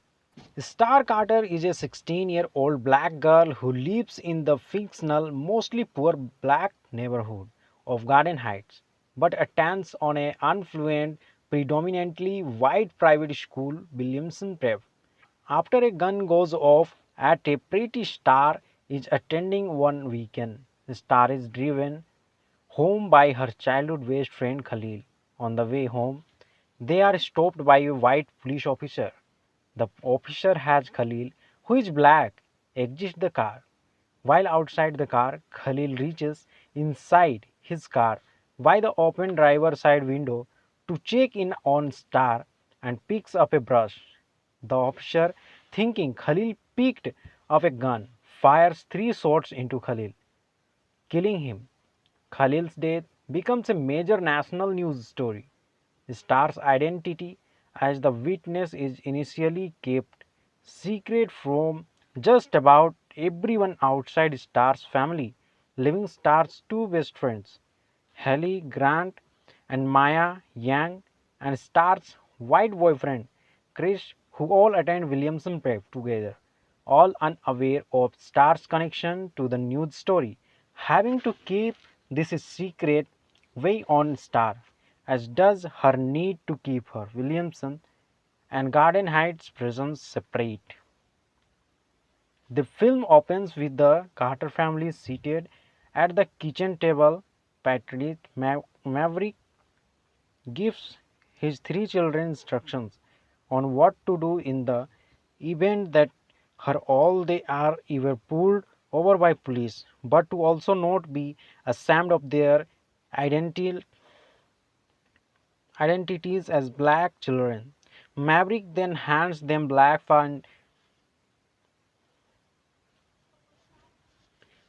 Star Carter is a 16-year-old black girl who lives in the fictional, mostly poor black neighborhood of Garden Heights, but attends on an affluent, predominantly white private school, Williamson Prep. After a gun goes off at a pretty, Star is attending one weekend. Star is driven home by her childhood best friend Khalil. On the way home, they are stopped by a white police officer. The officer has Khalil, who is black, exit the car. While outside the car, Khalil reaches inside his car by the open driver's side window to check in on Star and picks up a brush. The officer, thinking Khalil picked up a gun, fires three shots into Khalil, killing him. Khalil's death becomes a major national news story. Star's identity as the witness is initially kept secret from just about everyone outside Star's family, leaving Star's two best friends, Hallie Grant and Maya Yang, and Star's white boyfriend, Chris, who all attend Williamson Prep together, all unaware of Star's connection to the news story. Having to keep this a secret weigh on Star, as does her need to keep her Williamson and Garden Heights prisons separate. The film opens with the Carter family seated at the kitchen table. Patrick Maverick gives his three children instructions on what to do in the event that her all they are either pulled over by police, but to also not be ashamed of their identity, identities as black children. Maverick then hands them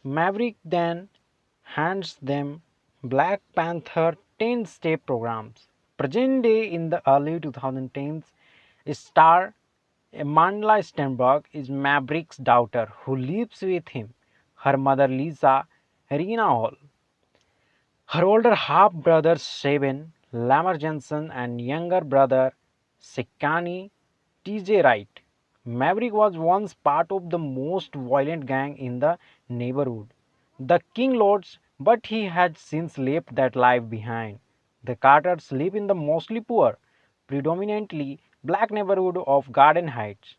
Maverick then hands them Black Panther 10-step programs. Present day in the early 2010s, star Amandla Stenberg is Maverick's daughter who lives with him, her mother Lisa Regina Hall, her older half brother Seven Lamar Jensen, and younger brother Sekani TJ Wright. Maverick was once part of the most violent gang in the neighborhood, the King Lords, but he had since left that life behind. The Carters live in the mostly poor, predominantly black neighborhood of Garden Heights.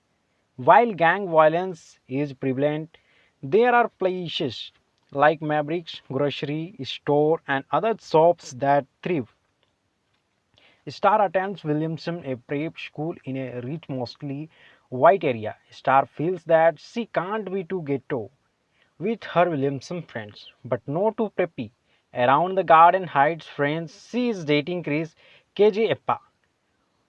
While gang violence is prevalent, there are places like Maverick's grocery store and other shops that thrive. Star attends Williamson, a prep school in a rich, mostly white area. Star feels that she can't be too ghetto with her Williamson friends, but no too preppy. Around the Garden Heights friends, she is dating Chris KJ Eppa,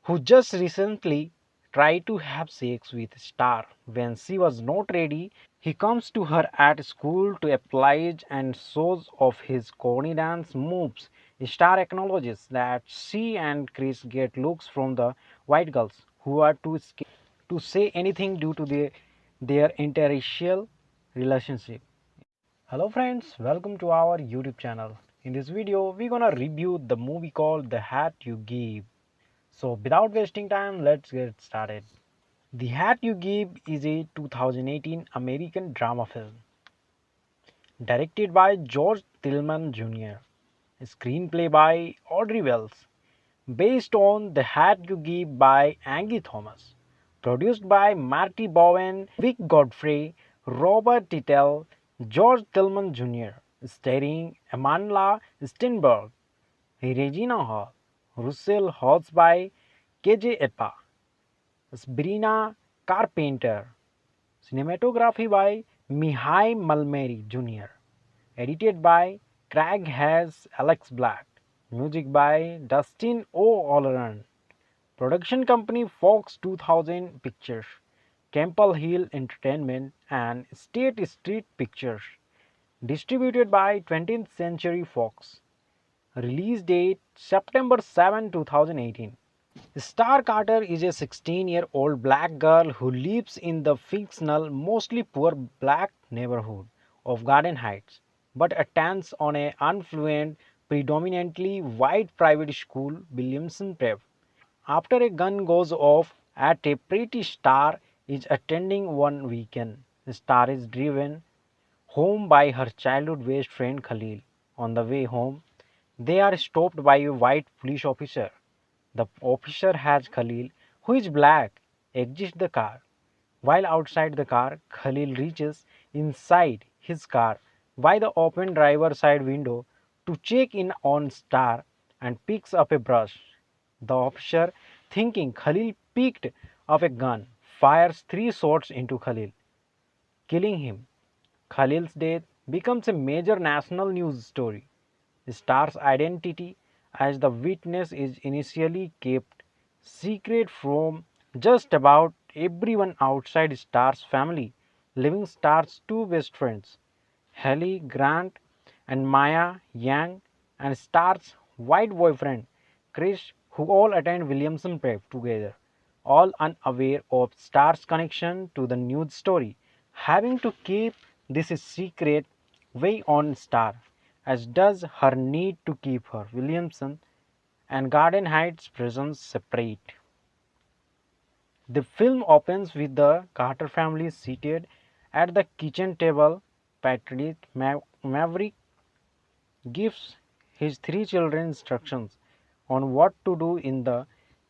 who just recently tried to have sex with Star. When she was not ready, he comes to her at school to oblige and shows off his corny dance moves. Star acknowledges that she and Chris get looks from the white girls who are too scared to say anything due to their interracial relationship. Hello friends, welcome to our YouTube channel. In this video, we're gonna review the movie called The Hat You Give. So without wasting time, let's get started. The Hat You Give is a 2018 American drama film directed by George Tillman Jr., screenplay by Audrey Wells, based on The Hat You Give by Angie Thomas, produced by Marty Bowen, Vic Godfrey, Robert Tittle, George Tillman Jr., starring Amandla Stenberg, Regina Hall, Russell Horsby, KJ Epa, Sabrina Carpenter. Cinematography by Mihai Malmeri Jr. Edited by Craig Hayes, Alex Black. Music by Dustin O'Halloran. Production company Fox 2000 Pictures, Campbell Hill Entertainment, and State Street Pictures. Distributed by 20th Century Fox. Release date September 7, 2018. Star Carter is a 16-year-old black girl who lives in the fictional, mostly poor black neighborhood of Garden Heights, but attends on an affluent, predominantly white private school, Williamson Prep. After a gun goes off at a pretty, Star is attending one weekend. Star is driven home by her childhood best friend Khalil. On the way home, they are stopped by a white police officer. The officer has Khalil, who is black, exit the car. While outside the car, Khalil reaches inside his car by the open driver's side window to check in on Star and picks up a brush. The officer, thinking Khalil picked up a gun, fires three shots into Khalil, killing him. Khalil's death becomes a major national news story. Star's identity as the witness is initially kept secret from just about everyone outside Star's family, leaving Star's two best friends, Hallie Grant and Maya Yang, and Star's white boyfriend, Chris, who all attend Williamson Prep together, all unaware of Star's connection to the news story, having to keep this a secret weigh on Star, as does her need to keep her Williamson and Garden Heights prisons separate. The film opens with the Carter family seated at the kitchen table. Patrick Maverick gives his three children instructions on what to do in the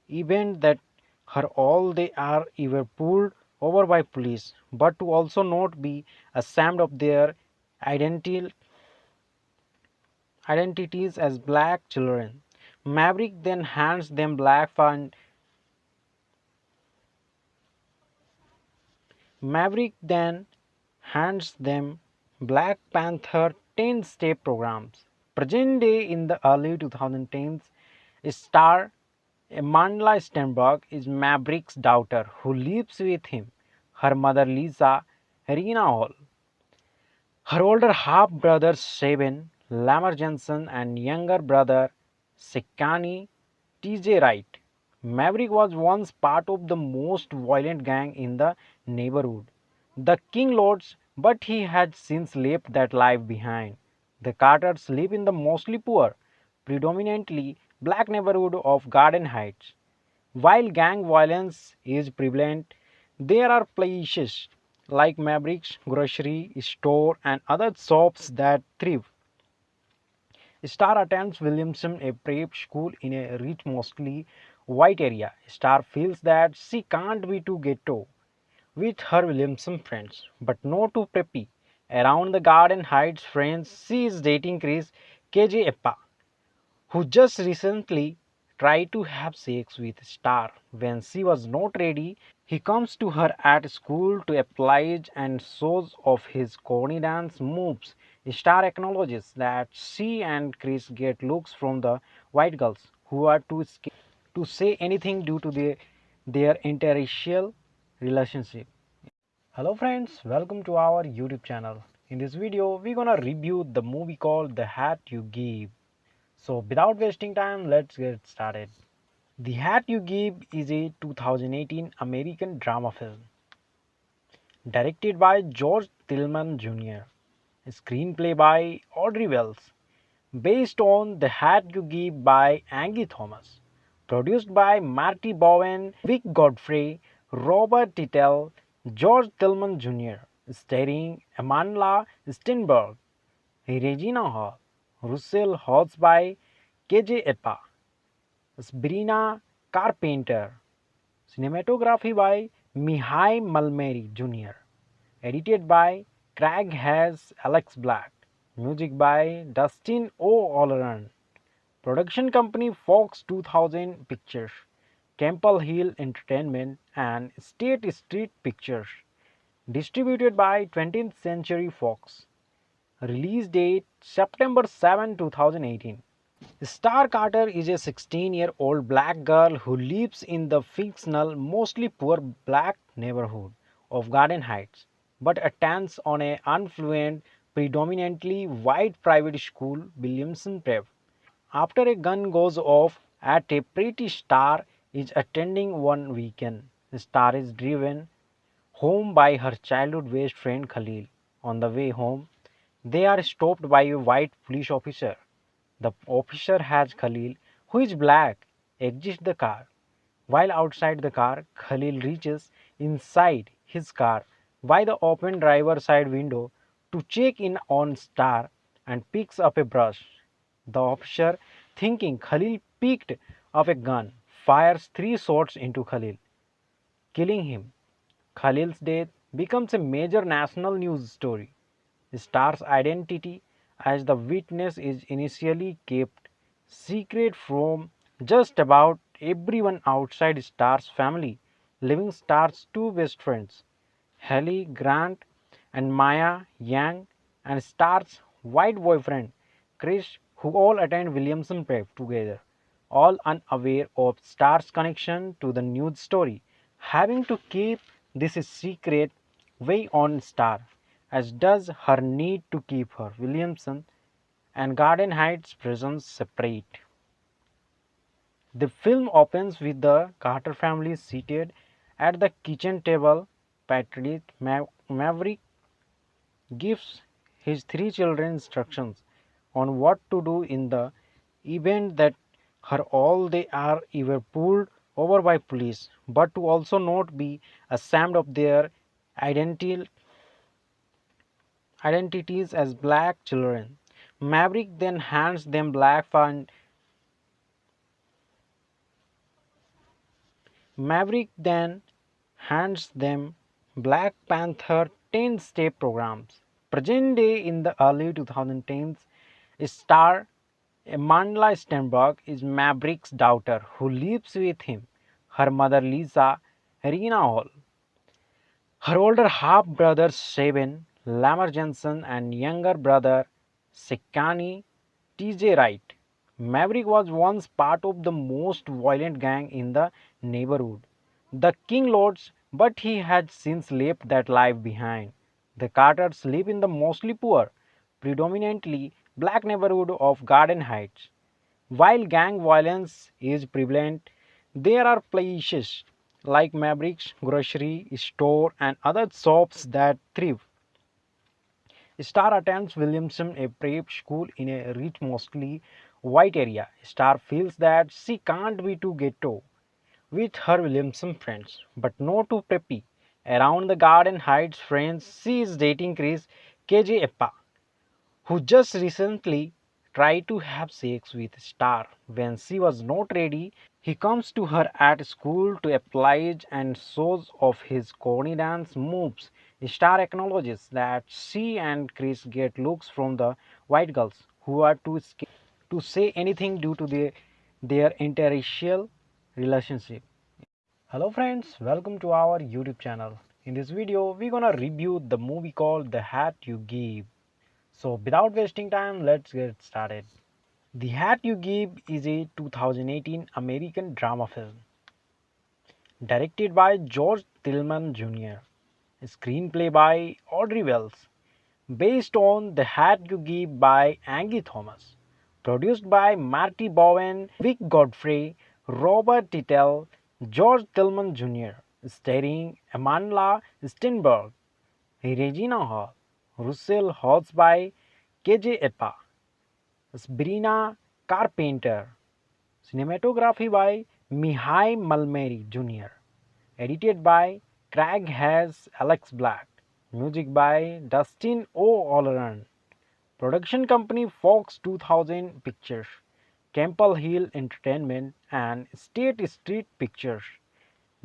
event that her all they are either pulled over by police, but to also not be ashamed of their identity, identities as black children. Maverick then hands them Maverick then hands them Black Panther 10-step programs. Present day in the early 2010s, star Amandla Stenberg is Maverick's daughter who lives with him, her mother Lisa Rena Hall, her older half-brother Seven Lamar Jensen, and younger brother Sekani T.J. Wright. Maverick was once part of the most violent gang in the neighborhood, the King Lords, but he had since left that life behind. The Carters live in the mostly poor, predominantly black neighborhood of Garden Heights. While gang violence is prevalent, there are places like Maverick's grocery store and other shops that thrive. Star attends Williamson, a prep school in a rich, mostly white area. Star feels that she can't be too ghetto with her Williamson friends, but no too preppy. Around the Garden Heights friends, she is dating Chris KJ Eppa, who just recently tried to have sex with Star. When she was not ready, he comes to her at school to apologize and shows off his corny dance moves. Star acknowledges that she and Chris get looks from the white girls who are too scared to say anything due to their interracial relationship. Hello friends, welcome to our YouTube channel. In this video, we're gonna review the movie called The Hat You Give. So without wasting time, let's get started. The Hat You Give is a 2018 American drama film directed by George Tillman Jr., screenplay by Audrey Wells, based on The Hat You Give by Angie Thomas, produced by Marty Bowen, Vic Godfrey, Robert Tittle, George Tillman Jr., starring Amandla Stenberg, Regina Hall, Russell Hodges by KJ Eppa, Sabrina Carpenter, cinematography by Mihai Malmeri Jr., edited by Craig Hayes, Alex Black, music by Dustin O'Halloran, production company Fox 2000 Pictures, Temple Hill Entertainment, and State Street Pictures, distributed by 20th Century Fox. Release date September 7, 2018. Star Carter is a 16-year-old black girl who lives in the fictional, mostly poor black neighborhood of Garden Heights, but attends on an affluent, predominantly white private school, Williamson Prep. After a gun goes off at a pretty, Star is attending one weekend. Star is driven home by her childhood best friend Khalil. On the way home, they are stopped by a white police officer. The officer has Khalil, who is black, exit the car. While outside the car, Khalil reaches inside his car by the open driver's side window to check in on Star and picks up a brush. The officer, thinking Khalil picked up a gun, fires 3 shots into Khalil, killing him. Khalil's death becomes a major national news story. Star's identity as the witness is initially kept secret from just about everyone outside Star's family, leaving Star's two best friends, Hallie Grant and Maya Yang, and Star's white boyfriend Chris, who all attend Williamson Prep together, all unaware of Star's connection to the news story, having to keep this a secret way on Star, as does her need to keep her Williamson and Garden Heights presence separate. The film opens with the Carter family seated at the kitchen table. Patrick Maverick gives his three children instructions on what to do in the event that her all they are either pulled over by police, but to also not be ashamed of their identity, identities as black children. Maverick then hands them Maverick then hands them Black Panther 10-step programs. Present day in the early 2010s, star Amandla Stenberg is Maverick's daughter who lives with him, her mother Lisa Regina Hall, her older half brother Seven Lamar Jensen, and younger brother Sekani TJ Wright. Maverick was once part of the most violent gang in the neighborhood, the King Lords, but he had since left that life behind. The Carters live in the mostly poor, predominantly black neighborhood of Garden Heights. While gang violence is prevalent, there are places like Maverick's grocery store and other shops that thrive. Star attends Williamson, a prep school in a rich, mostly white area. Star feels that she can't be too ghetto with her Williamson friends, but no too preppy. Around the Garden Heights friends, she is dating Chris KJ Eppa, who just recently tried to have sex with Star when she was not ready. He comes to her at school to oblige and shows off his corny dance moves. Star acknowledges that she and Chris get looks from the white girls who are too scared to say anything due to their interracial relationship. Hello friends, welcome to our YouTube channel. In this video, we're gonna review the movie called The Hat You Give. So without wasting time, let's get started. The Hat You Give is a 2018 American drama film directed by George Tillman Jr., screenplay by Audrey Wells, based on The Hat You Give by Angie Thomas, produced by Marty Bowen, Vic Godfrey, Robert Tittle, George Tillman Jr., starring Amandla Stenberg, Regina Hall, Russell Halls by KJ Epa, Sabrina Carpenter, cinematography by Mihai Malmeri Jr., edited by Craig Hayes, Alex Black, music by Dustin O'Halloran, production company Fox 2000 Pictures, Campbell Hill Entertainment, and State Street Pictures,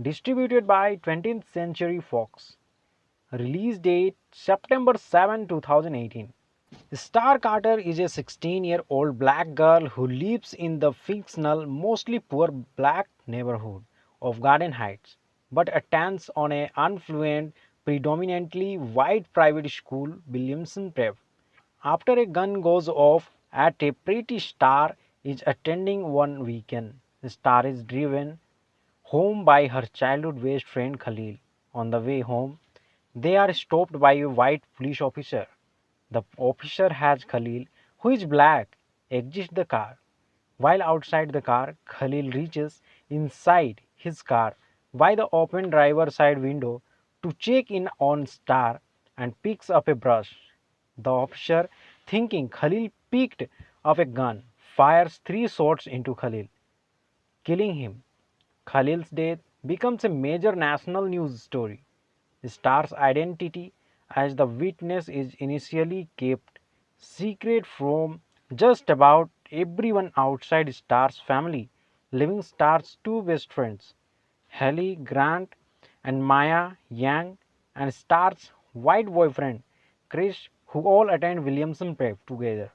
distributed by 20th Century Fox. Release date September 7, 2018. Star Carter is a 16-year-old black girl who lives in the fictional, mostly poor black neighborhood of Garden Heights, but attends on a affluent, predominantly white private school, Williamson Prep. After a gun goes off at a pretty, Star is attending one weekend. Star is driven home by her childhood best friend Khalil. On the way home, they are stopped by a white police officer. The officer has Khalil, who is black, exit the car. While outside the car, Khalil reaches inside his car by the open driver's side window to check in on Star and picks up a brush. The officer, thinking Khalil picked up a gun, fires 3 shots into Khalil, killing him. Khalil's death becomes a major national news story. Star's identity as the witness is initially kept secret from just about everyone outside Star's family, leaving Star's two best friends, Hallie Grant and Maya Yang, and Star's white boyfriend, Chris, who all attend Williamson Prep together,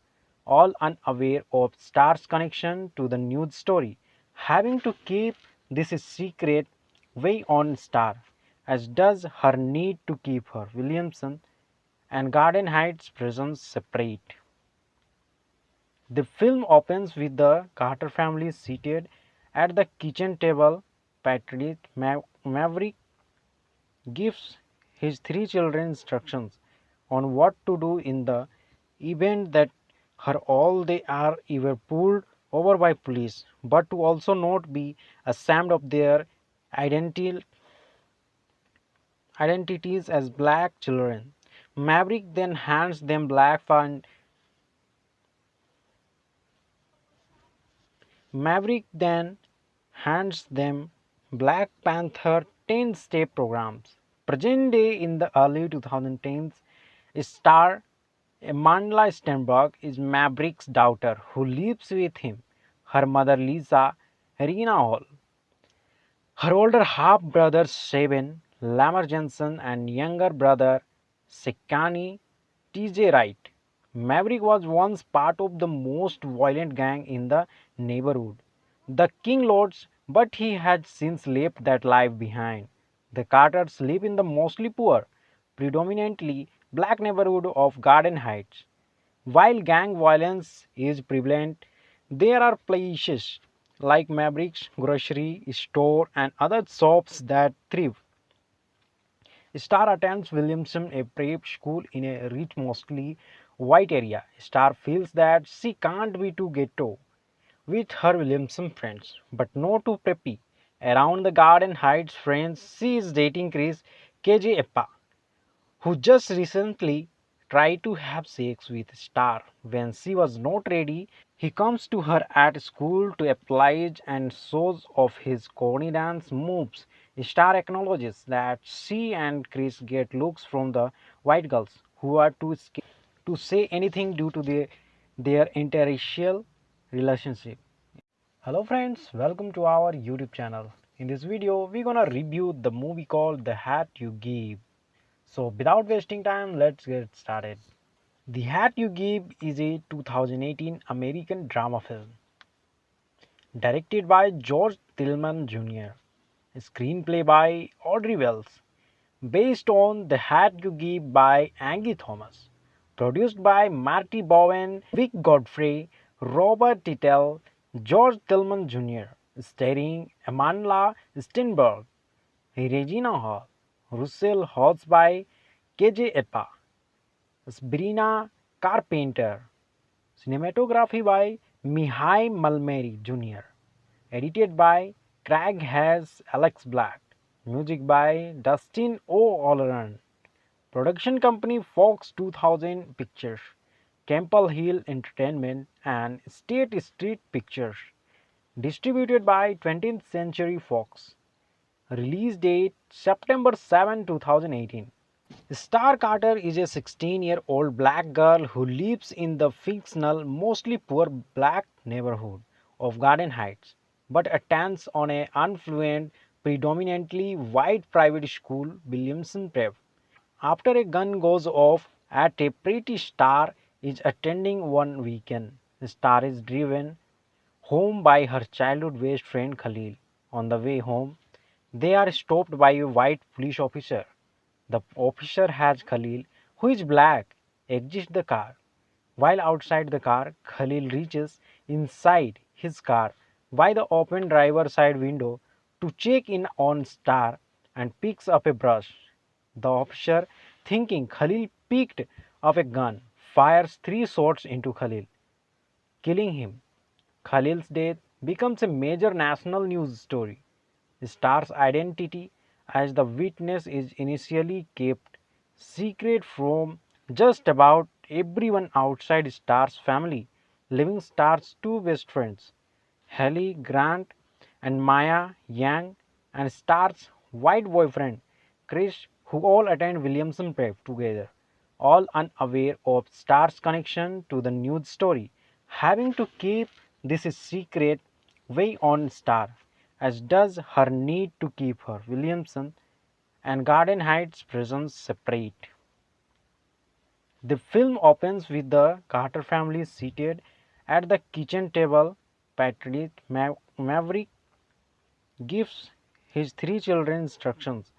all unaware of Star's connection to the news story, having to keep this a secret way on Star, as does her need to keep her Williamson and Garden Heights prisons separate. The film opens with the Carter family seated at the kitchen table. Patrick Maverick gives his three children instructions on what to do in the event that her all they are either pulled over by police, but to also not be ashamed of their identity, identities as black children. Maverick then hands them Maverick then hands them Black Panther 10-step programs. Present day in the early 2010s, star Amandla Stenberg is Maverick's daughter who lives with him, her mother Lisa Rena Hall, her older half brother Seven Lamar Jensen, and younger brother Sekani T.J. Wright. Maverick was once part of the most violent gang in the neighborhood, the King Lords, but he had since left that life behind. The Carters live in the mostly poor, predominantly black neighborhood of Garden Heights. While gang violence is prevalent, there are places like Maverick's grocery store and other shops that thrive. Star attends Williamson, a prep school in a rich, mostly white area. Star feels that she can't be too ghetto with her Williamson friends, but no too preppy. Around the Garden Heights friends, she is dating Chris KJ Eppa, who just recently tried to have sex with Star. When she was not ready, he comes to her at school to apologize and shows off his corny dance moves. Star acknowledges that she and Chris get looks from the white girls who are too scared to say anything due to their interracial relationship. Hello friends, welcome to our YouTube channel. In this video, we're gonna review the movie called The Hat You Give. So without wasting time, let's get started. The Hat You Give is a 2018 American drama film directed by George Tillman Jr., screenplay by Audrey Wells, based on The Hat You Give by Angie Thomas, produced by Marty Bowen, Vic Godfrey, Robert Tittle, George Tillman Jr., starring Amandla Stenberg, Regina Hall, Russell Hodges by KJ Eppa, Sabrina Carpenter, cinematography by Mihai Malmeri Jr., edited by Craig Hayes Alex Black, music by Dustin O'Halloran, production company Fox 2000 Pictures, Campbell Hill Entertainment, and State Street Pictures, distributed by 20th Century Fox. Release date September 7, 2018. Star Carter is a 16-year-old black girl who lives in the fictional, mostly poor black neighborhood of Garden Heights, but attends on an affluent, predominantly white private school, Williamson Prep. After a gun goes off at a pretty, Star is attending one weekend. Star is driven home by her childhood best friend Khalil. On the way home, they are stopped by a white police officer. The officer has Khalil, who is black, exit the car. While outside the car, Khalil reaches inside his car by the open driver's side window to check in on Star and picks up a brush. The officer, thinking Khalil picked up a gun, fires 3 shots into Khalil, killing him. Khalil's death becomes a major national news story. Star's identity as the witness is initially kept secret from just about everyone outside Star's family, leaving Star's two best friends, Hallie Grant and Maya Yang, and Star's white boyfriend, Chris, who all attend Williamson Prep together, all unaware of Star's connection to the news story. Having to keep this a secret weigh on Star, as does her need to keep her Williamson and Garden Heights prisons separate. The film opens with the Carter family seated at the kitchen table. Patrick Maverick gives his three children instructions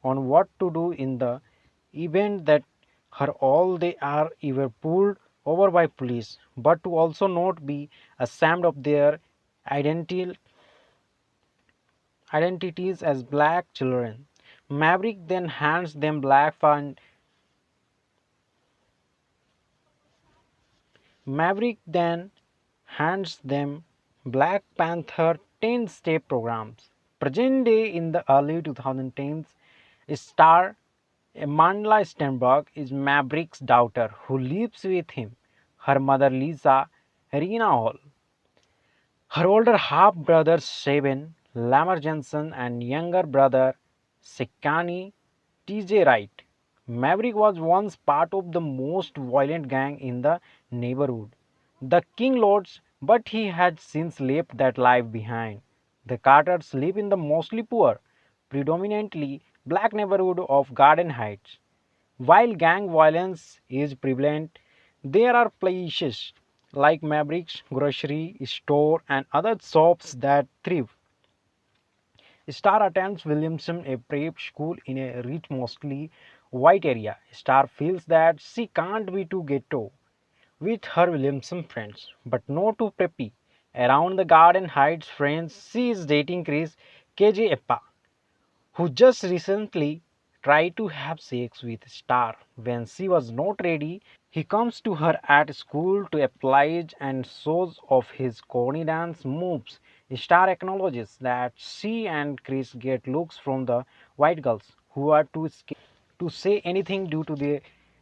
on what to do in the event that her all they are were pulled over by police, but to also not be ashamed of their identity, identities as black children. Maverick then hands them Maverick then hands them Black Panther 10-step programs. Present day in the early 2010s, star Amandla Stenberg is Maverick's daughter who lives with him, her mother Lisa Regina Hall, her older half brother Seven Lamar Jensen, and younger brother Sekani TJ Wright. Maverick was once part of the most violent gang in the neighborhood, the King Lords, but he had since left that life behind. The Carters live in the mostly poor, predominantly black neighborhood of Garden Heights. While gang violence is prevalent, there are places like Maverick's grocery store and other shops that thrive. Star attends Williamson, a prep school in a rich, mostly white area. Star feels that she can't be too ghetto with her Williamson friends, but no too preppy. Around the Garden Heights friends, she is dating Chris KJ Eppa, who just recently tried to have sex with Star when she was not ready. He comes to her at school to oblige and shows off his corny dance moves. Star acknowledges that she and Chris get looks from the white girls who are too scared to say anything due to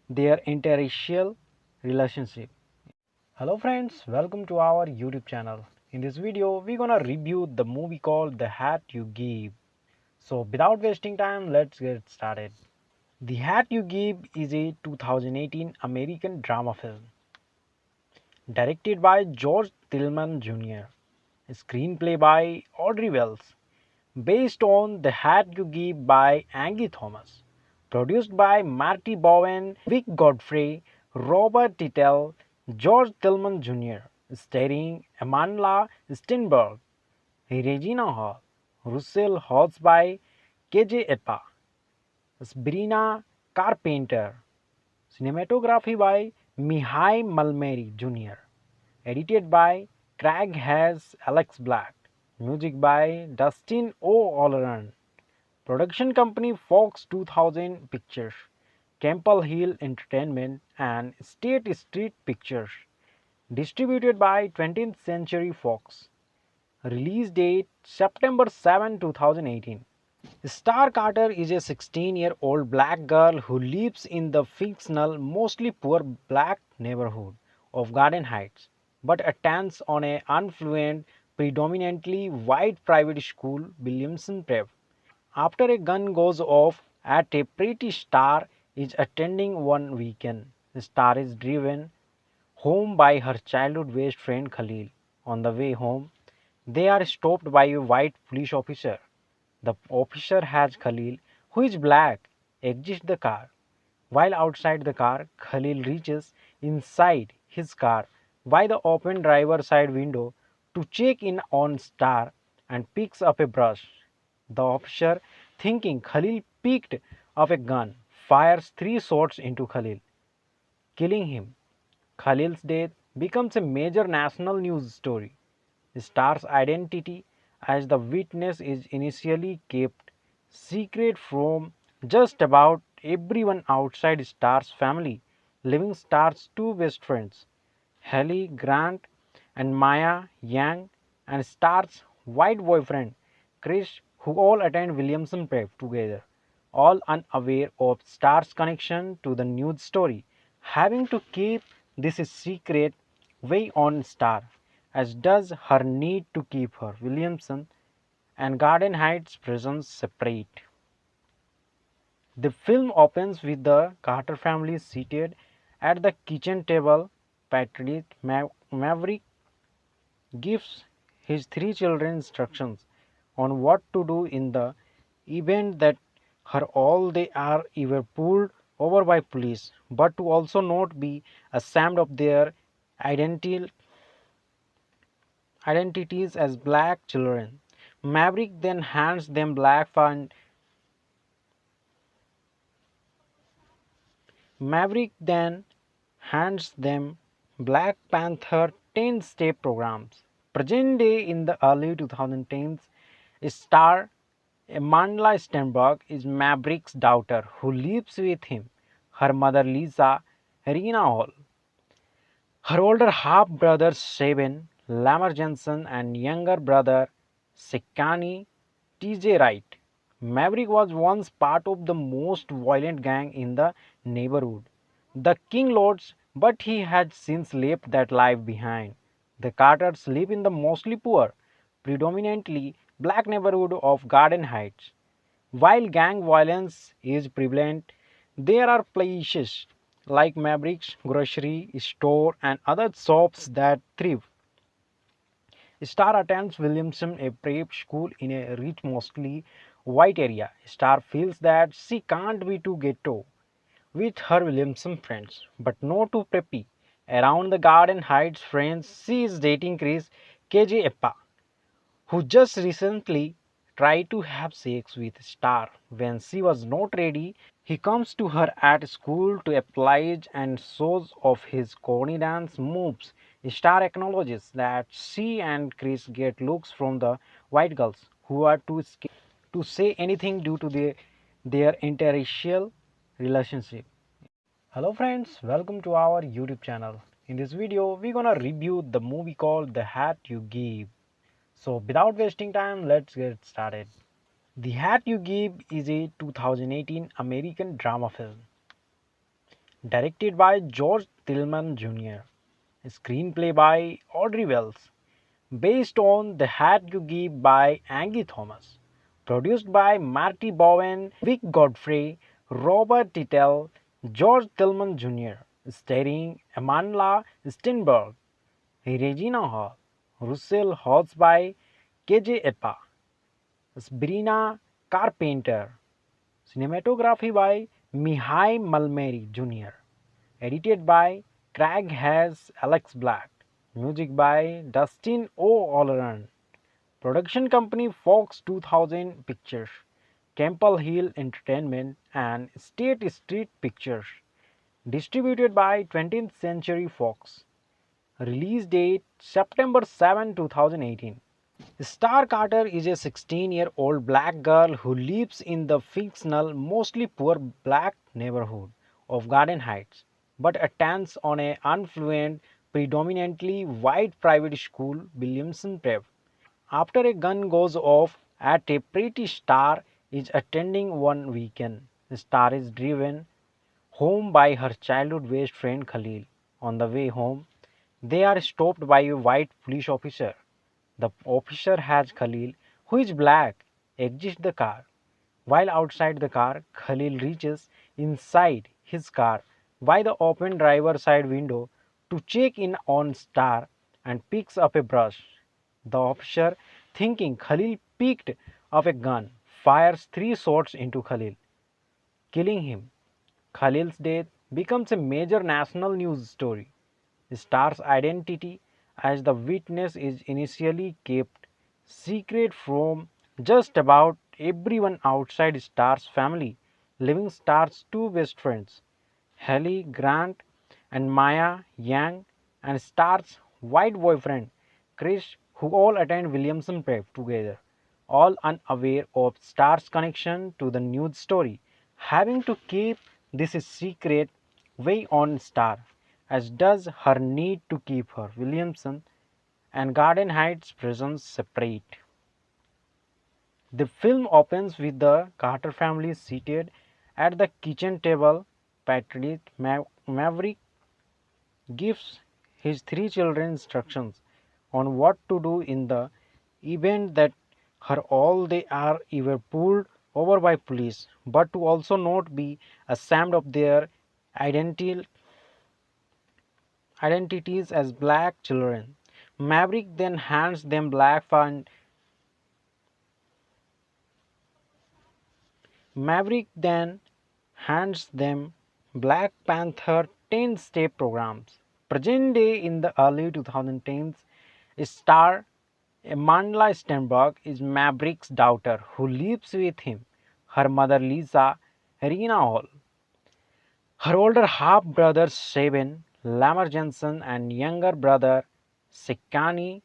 their interracial relationship. Hello friends, welcome to our YouTube channel. In this video, we're gonna review the movie called The Hat You Give. So without wasting time, let's get started. The Hat You Give is a 2018 American drama film directed by George Tillman Jr., screenplay by Audrey Wells, based on The Hat You Give by Angie Thomas, produced by Marty Bowen, Vic Godfrey, Robert Tittle, George Tillman Jr., starring Amandla Stenberg, Regina Hall, Russell Horsby, KJ Epa, Sabrina Carpenter. Cinematography by Mihai Malmeri Jr. Edited by Craig Hayes, Alex Black. Music by Dustin O'Halloran. Production company Fox 2000 Pictures, Campbell Hill Entertainment, and State Street Pictures. Distributed by 20th Century Fox. Release date September 7, 2018. Star Carter is a 16-year-old black girl who lives in the fictional, mostly poor black neighborhood of Garden Heights, but attends on an affluent, predominantly white private school, Williamson Prep. After a gun goes off at a pretty, Star is attending one weekend. Star is driven home by her childhood best friend Khalil. On the way home, they are stopped by a white police officer. The officer has Khalil, who is black, exit the car. While outside the car, Khalil reaches inside his car by the open driver's side window to check in on Star and picks up a brush. The officer, thinking Khalil picked up a gun, fires 3 shots into Khalil, killing him. Khalil's death becomes a major national news story. Star's identity as the witness is initially kept secret from just about everyone outside Star's family, leaving Star's two best friends, Hallie Grant and Maya Yang, and Star's white boyfriend, Chris, who all attend Williamson Prep together, all unaware of Star's connection to the news story, having to keep this a secret weigh on Star, as does her need to keep her Williamson and Garden Heights prisons separate. The film opens with the Carter family seated at the kitchen table. Patrick Maverick gives his 3 children instructions on what to do in the event that her all they are were pulled over by police, but to also not be ashamed of their identity identities as black children. Maverick then hands them Maverick then hands them Black Panther 10-step programs. Present day in the early 2010s, star Amandla Stenberg is Maverick's daughter who lives with him, her mother Lisa Rena Hall, her older half-brother Shaven Lamar Jensen, and younger brother Sekani T.J. Wright. Maverick was once part of the most violent gang in the neighborhood, the King Lords, but he had since left that life behind. The Carters live in the mostly poor, predominantly black neighborhood of Garden Heights. While gang violence is prevalent, there are places like Maverick's grocery store and other shops that thrive. Star attends Williamson, a prep school in a rich, mostly white area. Star feels that she can't be too ghetto with her Williamson friends, but no too preppy. Around the Garden Heights friends, she is dating Chris KJ Eppa, who just recently tried to have sex with Star when she was not ready. He comes to her at school to apologize and shows off his corny dance moves. Star acknowledges that she and Chris get looks from the white girls who are too scared to say anything due to their interracial relationship. Hello friends, welcome to our YouTube channel. In this video, we're gonna review the movie called The Hat You Give. So without wasting time, let's get started. The Hat You Give is a 2018 American drama film directed by George Tillman Jr., screenplay by Audrey Wells, based on The Hat You Give by Angie Thomas, produced by Marty Bowen, Vic Godfrey, Robert Tittle, George Tillman Jr., starring Amandla Stenberg, Regina Hall, Russell Horsby, KJ Eppa, Sabrina Carpenter. Cinematography by Mihai Malmeri Jr. Edited by Craig Hayes Alex Black. Music by Dustin O'Halloran. Production company Fox 2000 Pictures, Campbell Hill Entertainment, and State Street Pictures. Distributed by 20th Century Fox. Release date September 7, 2018. Star Carter is a 16-year-old black girl who lives in the fictional, mostly poor black neighborhood of Garden Heights, but attends on an affluent, predominantly white private school, Williamson Prep. After a gun goes off at a pretty, Star is attending one weekend. Star is driven home by her childhood best friend Khalil. On the way home, they are stopped by a white police officer. The officer has Khalil, who is black, exit the car. While outside the car, Khalil reaches inside his car by the open driver's side window to check in on Star and picks up a brush. The officer, thinking Khalil picked up a gun, fires 3 shots into Khalil, killing him. Khalil's death becomes a major national news story. Star's identity as the witness is initially kept secret from just about everyone outside Star's family, leaving Star's two best friends, Hallie Grant and Maya Yang, and Star's white boyfriend, Chris, who all attend Williamson Prep together, all unaware of Star's connection to the news story, having to keep this a secret weigh on Star, as does her need to keep her Williamson and Garden Heights prisons separate. The film opens with the Carter family seated at the kitchen table. Patrick Maverick gives his 3 children instructions on what to do in the event that her all they are either pulled over by police, but to also not be ashamed of their identity identities as black children. Maverick then hands them Black Panther 10-step programs. Present day in the early 2010s, star Amandla Stenberg is Maverick's daughter who lives with him, her mother Lisa Rena Hall, Her older half brother Sabin Lamar Jensen and younger brother Sekani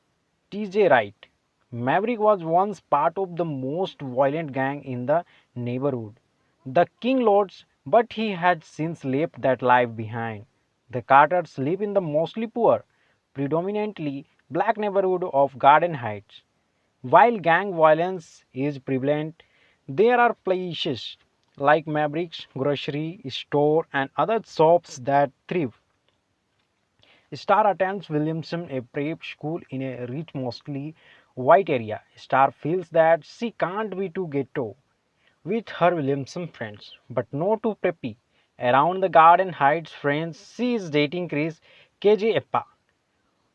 TJ Wright. Maverick was once part of the most violent gang in the neighborhood, the King Lords, but he had since left that life behind. The Carters live in the mostly poor, predominantly black neighborhood of Garden Heights. While gang violence is prevalent, there are places like Maverick's grocery store and other shops that thrive. Star attends Williamson, a prep school in a rich, mostly white area. Star feels that she can't be too ghetto with her Williamson friends, but no too preppy. Around the Garden Heights friends, she is dating Chris KJ Eppa,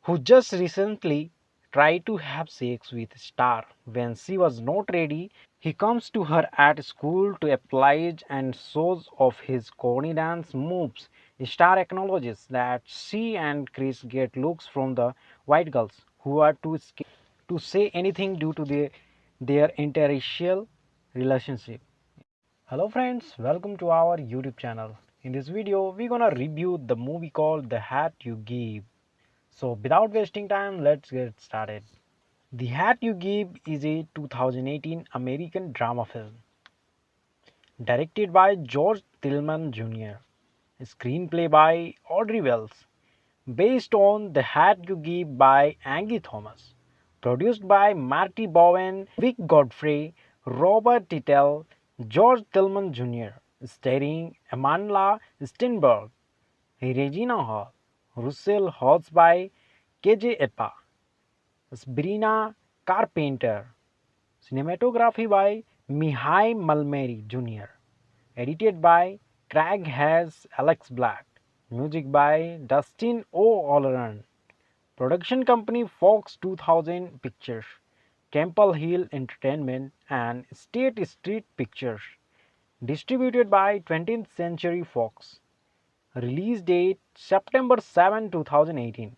who just recently tried to have sex with Star when she was not ready. He comes to her at school to apologize and shows off his corny dance moves. Star acknowledges that she and Chris get looks from the white girls who are too scared to say anything due to their interracial relationship. Hello friends, welcome to our YouTube channel. In this video, we're gonna review the movie called The Hat You Give. So without wasting time, let's get started. The Hat You Give is a 2018 American drama film directed by George Tillman Jr., screenplay by Audrey Wells, based on The Hat You Give by Angie Thomas, produced by Marty Bowen, Vic Godfrey, Robert Tittle, George Tillman Jr., starring Amandla Stenberg, Regina Hall, Russell Holtz by KJ Eppa, Sabrina Carpenter, cinematography by Mihai Malmeri Jr., edited by Craig Hayes, Alex Black, music by Dustin O'Halloran, production company Fox 2000 Pictures, Campbell Hill Entertainment and State Street Pictures, distributed by 20th Century Fox. Release date September 7, 2018.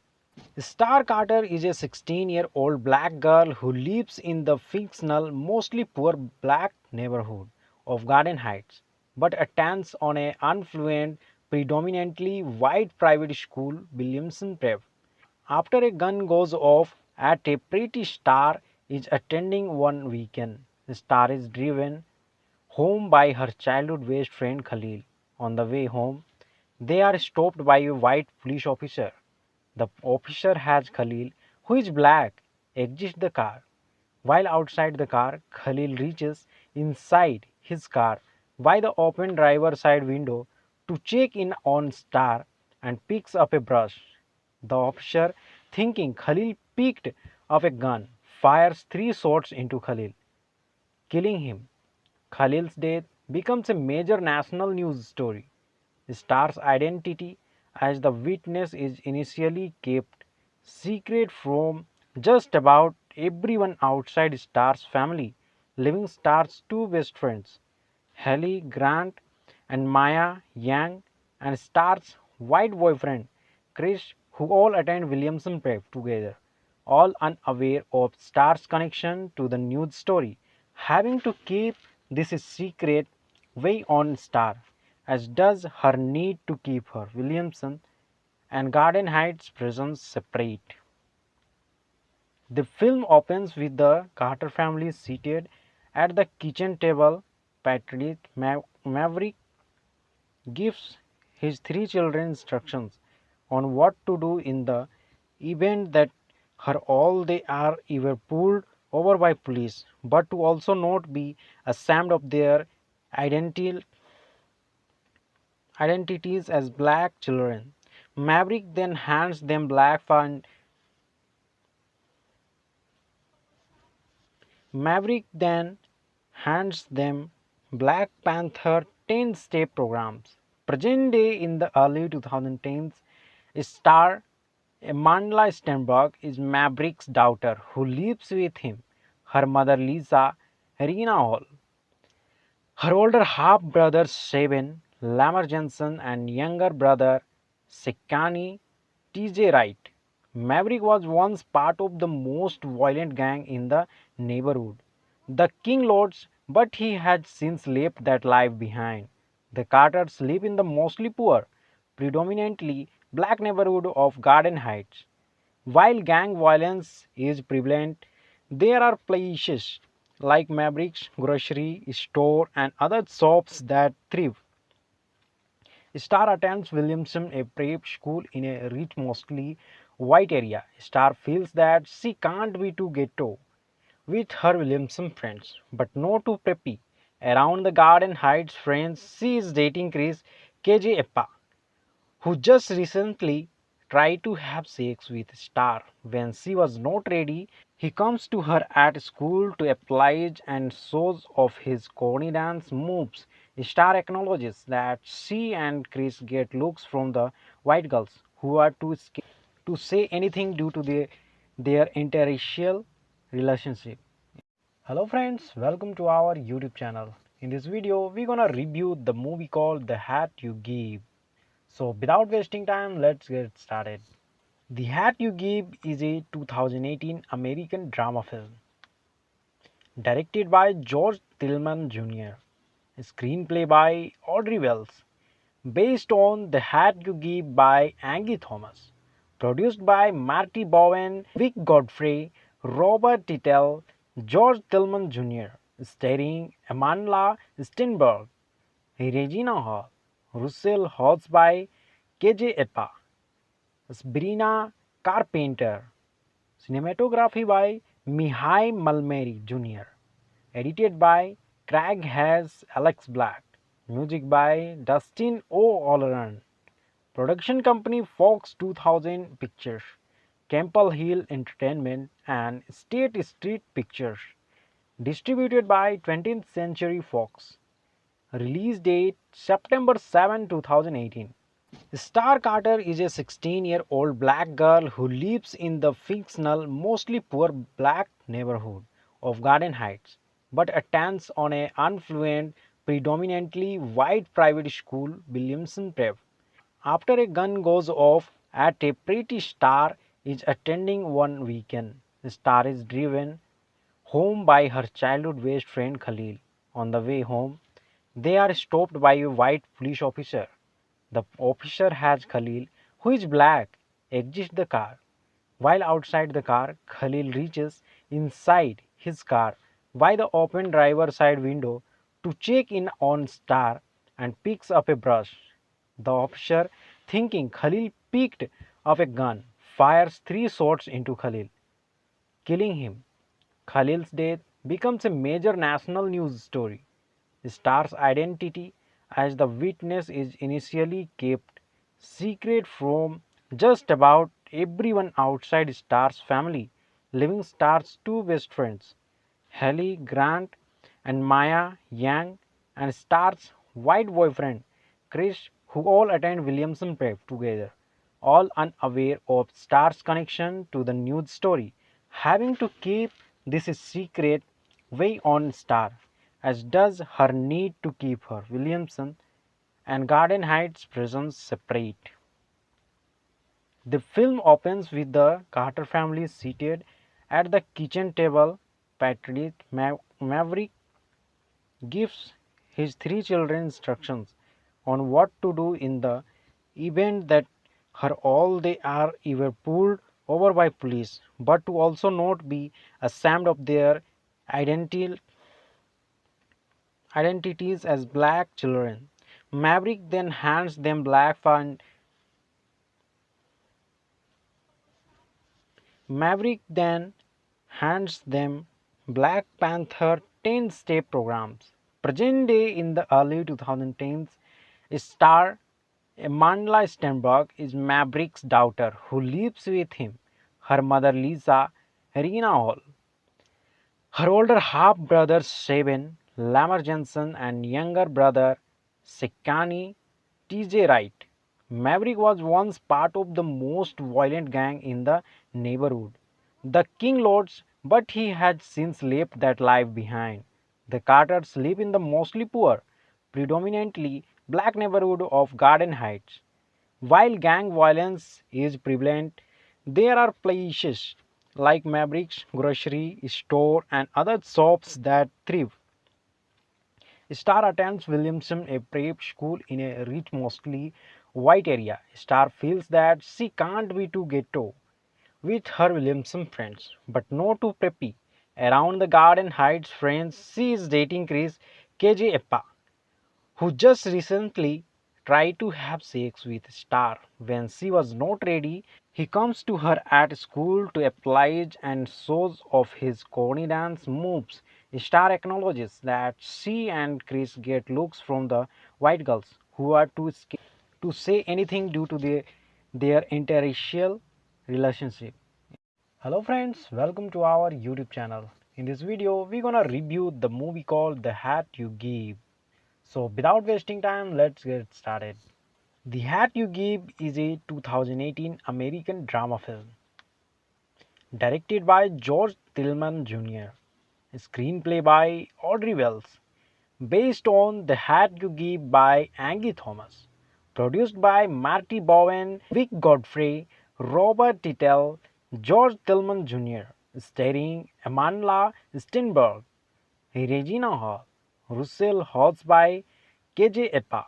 Star Carter is a 16-year-old black girl who lives in the fictional, mostly poor black neighborhood of Garden Heights, but attends on an affluent, predominantly white private school, Williamson Prep. After a gun goes off at a pretty, Star is attending one weekend. Star is driven home by her childhood best friend Khalil. On the way home, they are stopped by a white police officer. The officer has Khalil, who is black, exit the car. While outside the car, Khalil reaches inside his car by the open driver's side window to check in on Star and picks up a brush. The officer, thinking Khalil picked up a gun, fires 3 shots into Khalil, killing him. Khalil's death becomes a major national news story. Star's identity as the witness is initially kept secret from just about everyone outside Star's family, leaving Star's 2 best friends, Hallie Grant and Maya Yang, and Star's white boyfriend, Chris, who all attend Williamson Prep together, all unaware of Star's connection to the news story, having to keep this a secret way on Star, as does her need to keep her Williamson and Garden Heights prisons separate. The film opens with the Carter family seated at the kitchen table. Patrick Maverick gives his 3 children instructions on what to do in the event that her all they are either pulled over by police, but to also not be ashamed of their identities as black children. Maverick then hands them Black Panther 10-step programs. Present day in the early 2010s, star Amandla Stenberg is Maverick's daughter who lives with him, her mother Lisa Regina Hall, her older half-brother Sabin Lamar Jensen and younger brother Sekani TJ Wright. Maverick was once part of the most violent gang in the neighborhood, the King Lords, but he had since left that life behind. The Carters live in the mostly poor, predominantly black neighborhood of Garden Heights. While gang violence is prevalent, there are places like Maverick's grocery store and other shops that thrive. Star attends Williamson, a prep school in a rich, mostly white area. Star feels that she can't be too ghetto with her Williamson friends, but no too preppy. Around the Garden Heights friends, she is dating Chris KJ Eppa, who just recently tried to have sex with Star. When she was not ready, he comes to her at school to oblige and shows off his corny dance moves. Star acknowledges that she and Chris get looks from the white girls who are too scared to say anything due to their interracial relationship. Hello friends, welcome to our YouTube channel. In this video, we're gonna review the movie called The Hat You Give. So without wasting time, let's get started. The Hat You Give is a 2018 American drama film directed by George Tillman Jr., screenplay by Audrey Wells, based on The Hat You Give by Angie Thomas, produced by Marty Bowen, Vic Godfrey, Robert Tittle, George Tillman Jr., starring Amandla Stenberg, Regina Hall, Russell Horsby, KJ Epa, Sabrina Carpenter, cinematography by Mihai Malmeri Jr., edited by Craig Hayes, Alex Black, music by Dustin O'Halloran, production company Fox 2000 Pictures, Campbell Hill Entertainment and State Street Pictures, distributed by 20th Century Fox. Release date September 7, 2018. Star Carter is a 16-year-old black girl who lives in the fictional, mostly poor black neighborhood of Garden Heights, but attends on an affluent, predominantly white private school, Williamson Prep. After a gun goes off at a pretty, Star is attending one weekend. Star is driven home by her childhood best friend Khalil. On the way home, they are stopped by a white police officer. The officer has Khalil, who is black, exit the car. While outside the car, Khalil reaches inside his car by the open driver's side window to check in on Star and picks up a brush. The officer, thinking Khalil picked up a gun, fires 3 shots into Khalil, killing him. Khalil's death becomes a major national news story. Star's identity as the witness is initially kept secret from just about everyone outside Star's family, leaving Star's two best friends, Hallie Grant and Maya Yang, and Star's white boyfriend, Chris, who all attend Williamson Prep together, all unaware of Star's connection to the news story, having to keep this a secret weigh on Star, as does her need to keep her Williamson and Garden Heights prisons separate. The film opens with the Carter family seated at the kitchen table. Patrick Maverick gives his 3 children instructions on what to do in the event that her all they are either pulled over by police, but to also not be ashamed of their identities as black children. Maverick then hands them Black Panther 10-step programs. Present day in the early 2010s, star Amandla Stenberg is Maverick's daughter who lives with him, her mother Lisa Regina Hall, her older half-brother Seven Lamar Jensen, and younger brother Sekani T.J. Wright. Maverick was once part of the most violent gang in the neighborhood, the King Lords, but he had since left that life behind. The Carters live in the mostly poor, predominantly black neighborhood of Garden Heights. While gang violence is prevalent, there are places like Maverick's grocery store and other shops that thrive. Star attends Williamson, a prep school in a rich, mostly white area. Star feels that she can't be too ghetto with her Williamson friends, but no too preppy. Around the Garden Heights friends, she is dating Chris KJ Eppa, who just recently tried to have sex with Star when she was not ready. He comes to her at school to oblige and shows off his corny dance moves. Star acknowledges that she and Chris get looks from the white girls who are too scared to say anything due to their interracial relationship. Hello friends, welcome to our YouTube channel. In this video, we're gonna review the movie called The Hat You Give. So without wasting time, let's get started. The Hat You Give is a 2018 American drama film directed by George Tillman Jr., screenplay by Audrey Wells, based on The Hat You Give by Angie Thomas, produced by Marty Bowen, Vic Godfrey, Robert Tittle, George Tillman Jr., starring Amandla Stenberg, Regina Hall, Russell Hotz by KJ Eppa,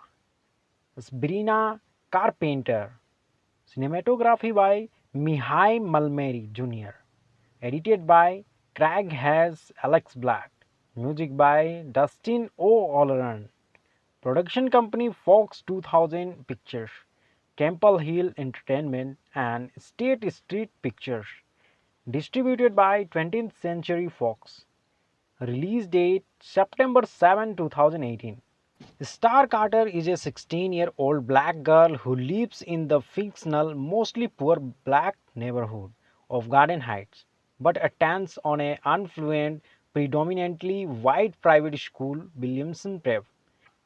Sabrina Carpenter, cinematography by Mihai Malmeri Jr., edited by Craig Hayes, Alex Black, music by Dustin O'Halloran, production company Fox 2000 Pictures, Campbell Hill Entertainment and State Street Pictures, distributed by 20th Century Fox, release date September 7, 2018. Star Carter is a 16-year-old black girl who lives in the fictional, mostly poor black neighborhood of Garden Heights, but attends on an affluent, predominantly white private school, Williamson Prep.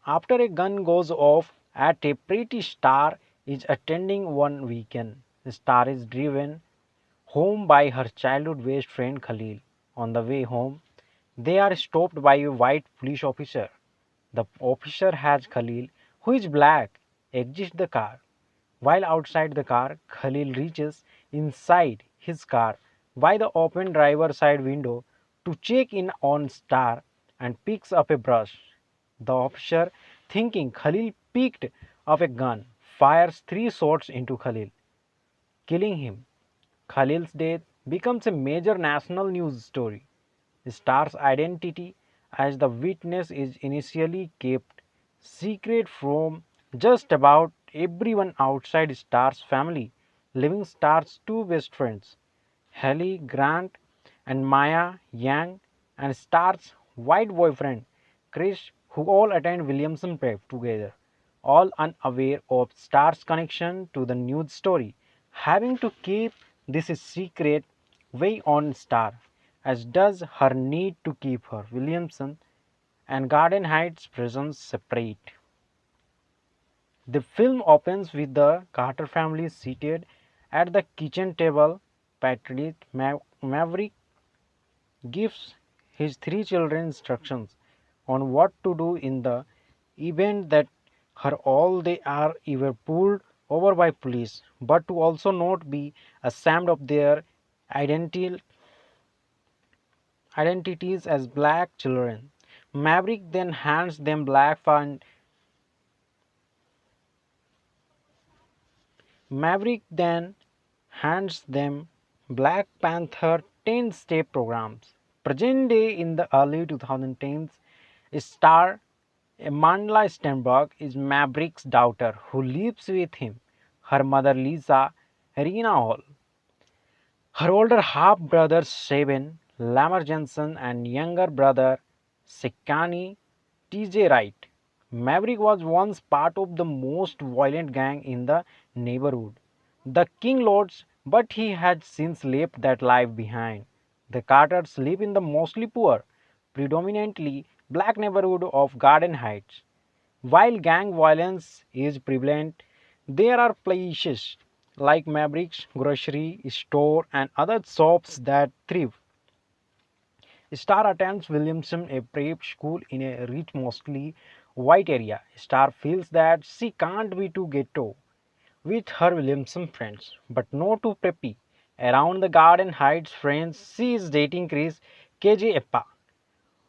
After a gun goes off at a pretty, Star is attending one weekend. Star is driven home by her childhood best friend Khalil. On the way home, they are stopped by a white police officer. The officer has Khalil, who is black, exit the car. While outside the car, Khalil reaches inside his car by the open driver's side window to check in on Star and picks up a brush. The officer, thinking Khalil picked up a gun, fires 3 shots into Khalil, killing him. Khalil's death becomes a major national news story. Star's identity as the witness is initially kept secret from just about everyone outside Star's family, leaving Star's 2 best friends, Hallie Grant and Maya Yang, and Star's white boyfriend, Chris, who all attend Williamson Prep together, all unaware of Star's connection to the news story, having to keep this a secret weigh on Star, as does her need to keep her Williamson and Garden Heights presence separate. The film opens with the Carter family seated at the kitchen table. Patrick Maverick gives his 3 children instructions on what to do in the event that her all they are either pulled over by police, but to also not be ashamed of their identity identities as black children. Maverick then hands them Black Panther 10-step programs. Present day in the early 2010s, star Amandla Stenberg is Maverick's daughter who lives with him, her mother Lisa Regina Hall, her older half-brother Seven Lamar Jensen, and younger brother Sekani T.J. Wright. Maverick was once part of the most violent gang in the neighborhood, the King Lords, but he had since left that life behind. The Carters live in the mostly poor, predominantly black neighborhood of Garden Heights. While gang violence is prevalent, there are places like Maverick's grocery store and other shops that thrive. Star attends Williamson, a prep school in a rich, mostly white area. Star feels that she can't be too ghetto with her Williamson friends, but no too preppy. Around the Garden Heights friends, she is dating Chris KJ Eppa,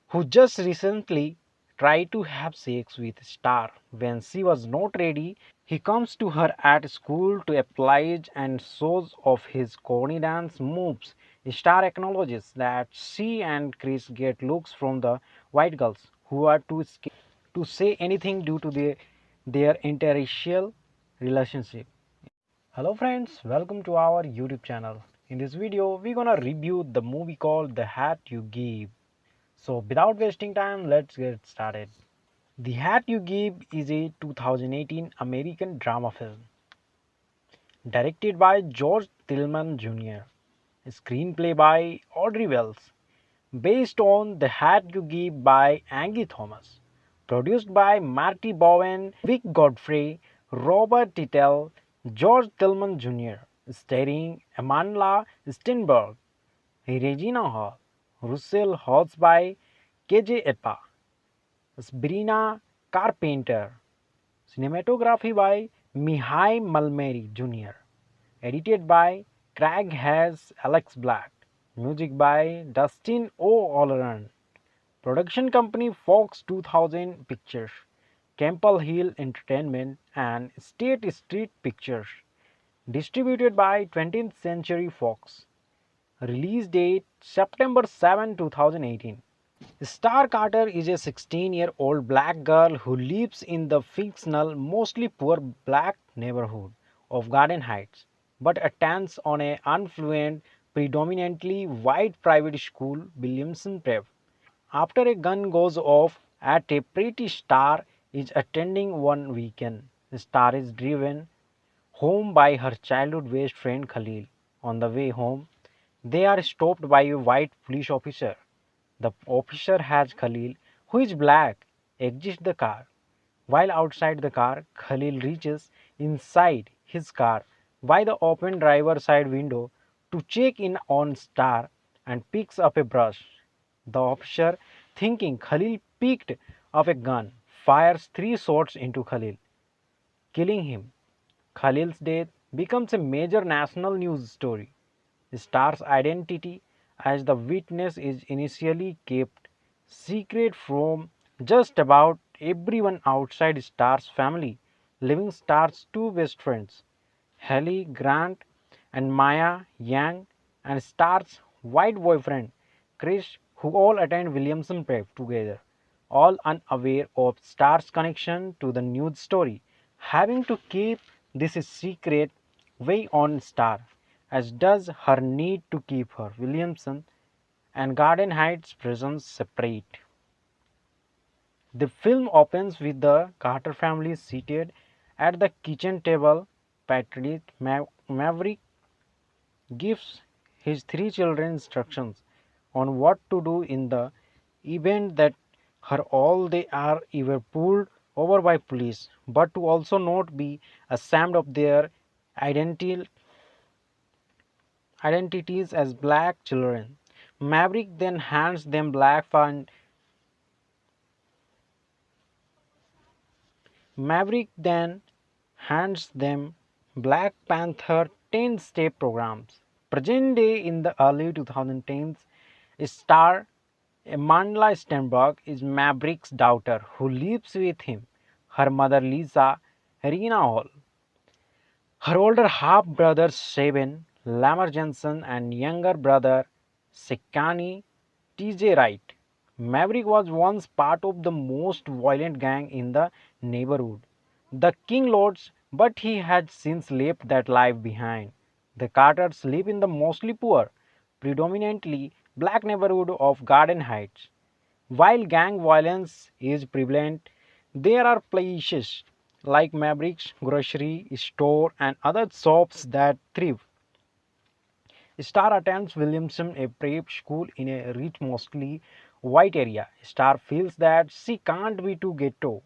who just recently tried to have sex with Star. When she was not ready, he comes to her at school to oblige and shows off his corny dance moves. Star acknowledges that she and Chris get looks from the white girls, who are too scared to say anything due to their interracial relationship. Hello friends, welcome to our YouTube channel. In this video, we're gonna review the movie called The Hat You Give. So without wasting time, let's get started. The Hat You Give is a 2018 American drama film directed by George Tillman Jr., screenplay by Audrey Wells, based on The Hat You Give by Angie Thomas, produced by Marty Bowen, Vic Godfrey, Robert Tittle, George Tillman Jr., starring Amanda Stenberg, Regina Hall, Russell Horsby, KJ Apa, Sabrina Carpenter, cinematography by Mihai Malmeri Jr., edited by Craig Hayes, Alex Black, music by Dustin O'Halloran, production company Fox 2000 Pictures, Campbell Hill Entertainment and State Street Pictures, distributed by 20th Century Fox, release date September 7, 2018. Star Carter is a 16-year-old black girl who lives in the fictional, mostly poor black neighborhood of Garden Heights, but attends on an affluent, predominantly white private school, Williamson Prep. After a gun goes off at a pretty, Star is attending one weekend. Star is driven home by her childhood best friend Khalil. On the way home, they are stopped by a white police officer. The officer has Khalil, who is black, exit the car. While outside the car, Khalil reaches inside his car by the open driver's side window to check in on Star and picks up a brush. The officer, thinking Khalil picked up a gun, fires 3 shots into Khalil, killing him. Khalil's death becomes a major national news story. Star's identity as the witness is initially kept secret from just about everyone outside Star's family, leaving Star's two best friends, Hallie Grant and Maya Yang, and Star's white boyfriend, Chris, who all attend Williamson Prep together, all unaware of Star's connection to the news story, having to keep this a secret weigh on Star, as does her need to keep her Williamson and Garden Heights prisons separate. The film opens with the Carter family seated at the kitchen table. Patrick Maverick gives his 3 children instructions on what to do in the event that her all they are either pulled over by police, but to also not be ashamed of their identities as black children. Maverick then hands them Black Panther 10-step programs. Present day in the early 2010s, star Amanda Stenberg is Maverick's daughter who lives with him, her mother Lisa Regina Hall, her older half-brother Seven Lamar Jensen, and younger brother Sekani T.J. Wright. Maverick was once part of the most violent gang in the neighborhood, the King Lords, but he had since left that life behind. The Carters live in the mostly poor, predominantly black neighborhood of Garden Heights. While gang violence is prevalent, there are places like Maverick's grocery store and other shops that thrive. Star attends Williamson, a prep school in a rich, mostly white area. Star feels that she can't be too ghetto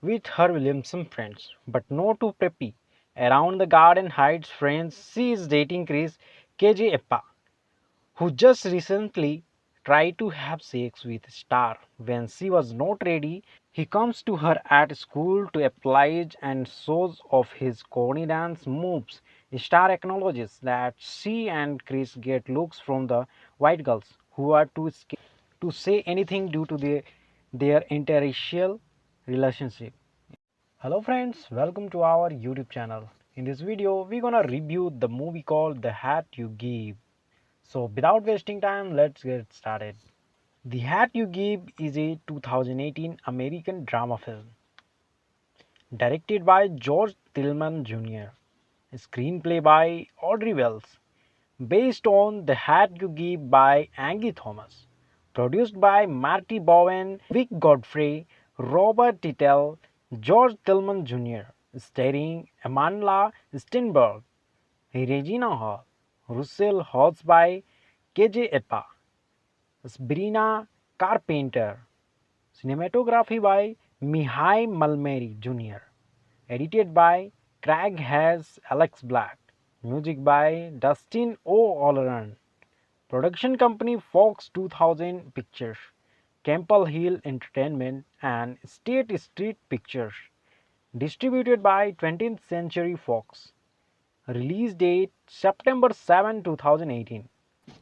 with her Williamson friends, but no too preppy. Around the Garden Heights friends, she is dating Chris KJ Appa, who just recently tried to have sex with Star. When she was not ready, he comes to her at school to oblige and shows off his corny dance moves. Star acknowledges that she and Chris get looks from the white girls, who are too scared to say anything due to their interracial relationship. Hello friends, welcome to our YouTube channel. In this video, we're gonna review the movie called The Hat You Give. So without wasting time, let's get started. The Hat You Give is a 2018 American drama film directed by George Tillman Jr., screenplay by Audrey Wells, based on The Hat You Give by Angie Thomas, produced by Marty Bowen, Vic Godfrey, Robert Tittle, George Tillman Jr., starring Amandla Stenberg, Regina Hall, Russell Horsby, KJ Apa, Sabrina Carpenter, cinematography by Mihai Malmeri Jr., edited by Craig Hayes Alex Black, music by Dustin O'Halloran, production company Fox 2000 Pictures, Campbell Hill Entertainment and State Street Pictures, distributed by 20th Century Fox, release date September 7, 2018.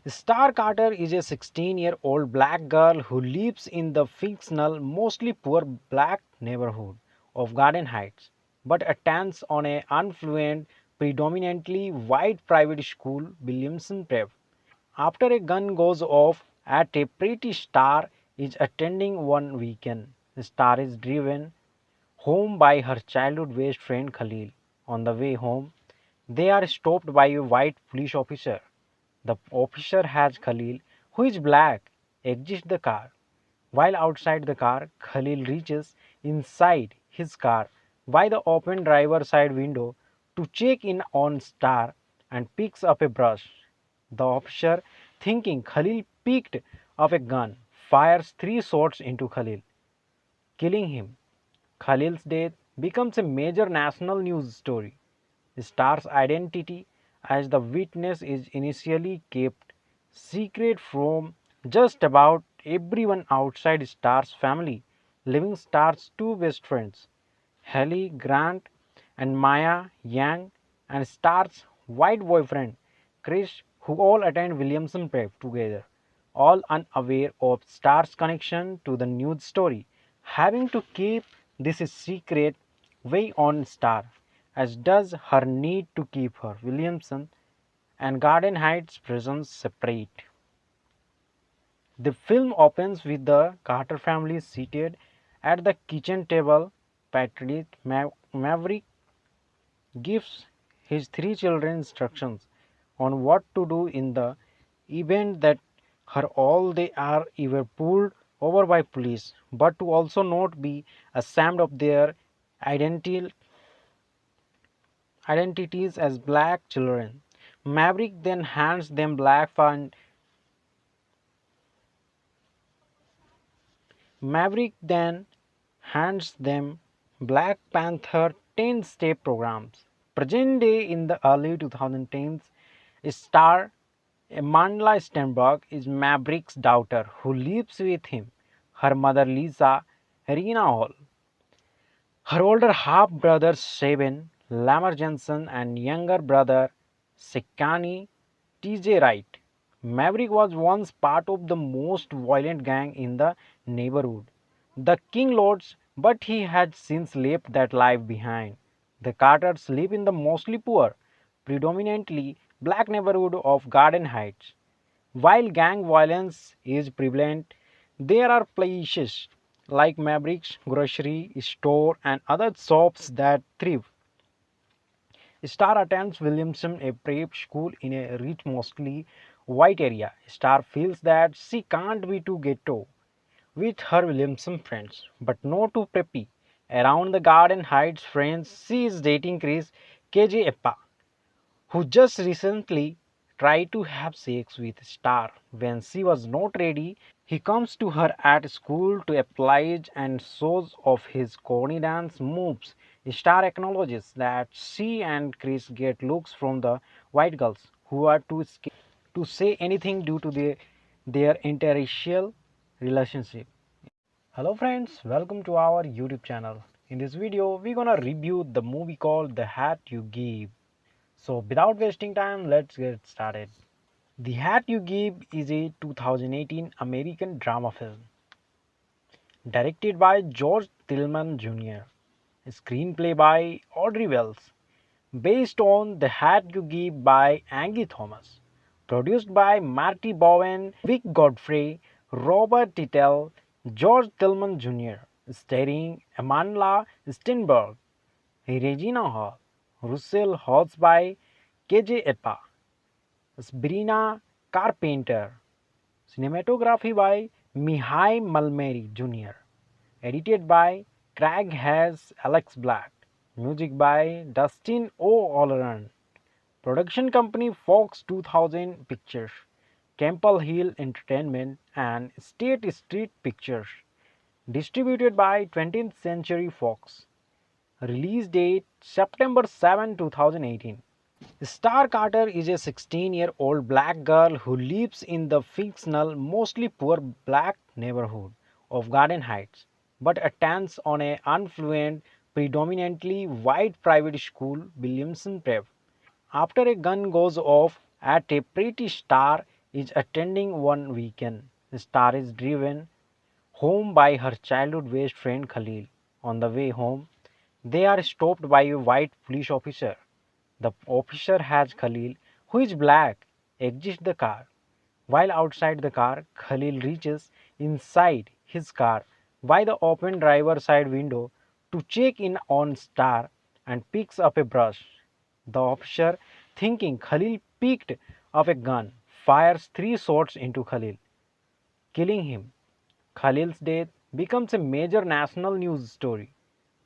Star Carter is a 16-year-old black girl who lives in the fictional, mostly poor black neighborhood of Garden Heights, but attends on an affluent, predominantly white private school, Williamson Prep. After a gun goes off at a pretty, Star is attending one weekend. Star is driven home by her childhood best friend Khalil. On the way home, they are stopped by a white police officer. The officer has Khalil, who is black, exit the car. While outside the car, Khalil reaches inside his car by the open driver's side window to check in on Star and picks up a brush. The officer, thinking Khalil picked up a gun, fires 3 shots into Khalil, killing him. Khalil's death becomes a major national news story. Star's identity as the witness is initially kept secret from just about everyone outside Star's family, leaving Star's two best friends, Hallie Grant and Maya Yang, and Star's white boyfriend, Chris, who all attend Williamson Prep together, all unaware of Star's connection to the news story. Having to keep this a secret weigh on Star, as does her need to keep her Williamson and Garden Heights prisons separate. The film opens with the Carter family seated at the kitchen table. Patrick Maverick gives his 3 children instructions on what to do in the event that her all they are either pulled over by police, but to also not be ashamed of their identity identities as black children. Maverick then hands them Black Panther 10-step programs. Present day in the early 2010s, star Amandla Stenberg is Maverick's daughter who lives with him, her mother Lisa Regina Hall, her older half-brother Seven Lamar Jensen, and younger brother Sekani T.J. Wright. Maverick was once part of the most violent gang in the neighborhood, the King Lords, but he had since left that life behind. The Carters live in the mostly poor, predominantly black neighborhood of Garden Heights. While gang violence is prevalent, there are places like Maverick's grocery store and other shops that thrive. Star attends Williamson, a prep school in a rich, mostly white area. Star feels that she can't be too ghetto with her Williamson friends, but no too preppy. Around the Garden Heights friends, she is dating Chris KJ Eppa, who just recently tried to have sex with Star. When she was not ready, he comes to her at school to oblige and shows off his corny dance moves. Star acknowledges that she and Chris get looks from the white girls who are too scared to say anything due to their interracial relationship. Hello friends, welcome to our YouTube channel. In this video, we're gonna review the movie called The Hat You Give. So without wasting time, let's get started. The Hat You Give is a 2018 American drama film directed by George Tillman Jr., screenplay by Audrey Wells, based on The Hat You Give by Angie Thomas, produced by Marty Bowen, Vic Godfrey, Robert Tittle, George Tillman Jr., starring Amandla Stenberg, Regina Hall, Russell Horsby, KJ Epa, Sabrina Carpenter, cinematography by Mihai Malmeri Jr., edited by Craig Hayes, Alex Black, music by Dustin O'Halloran, production company Fox 2000 Pictures, Campbell Hill Entertainment and State Street Pictures, distributed by 20th Century Fox. Release date September 7, 2018. Star Carter is a 16-year-old black girl who lives in the fictional, mostly poor black neighborhood of Garden Heights, but attends on an affluent, predominantly white private school, Williamson Prep. After a gun goes off at a pretty, Star is attending one weekend. Star is driven home by her childhood best friend Khalil. On the way home, they are stopped by a white police officer. The officer has Khalil, who is black, exit the car. While outside the car, Khalil reaches inside his car by the open driver's side window to check in on Star and picks up a brush. The officer, thinking Khalil picked up a gun, fires 3 shots into Khalil, killing him. Khalil's death becomes a major national news story.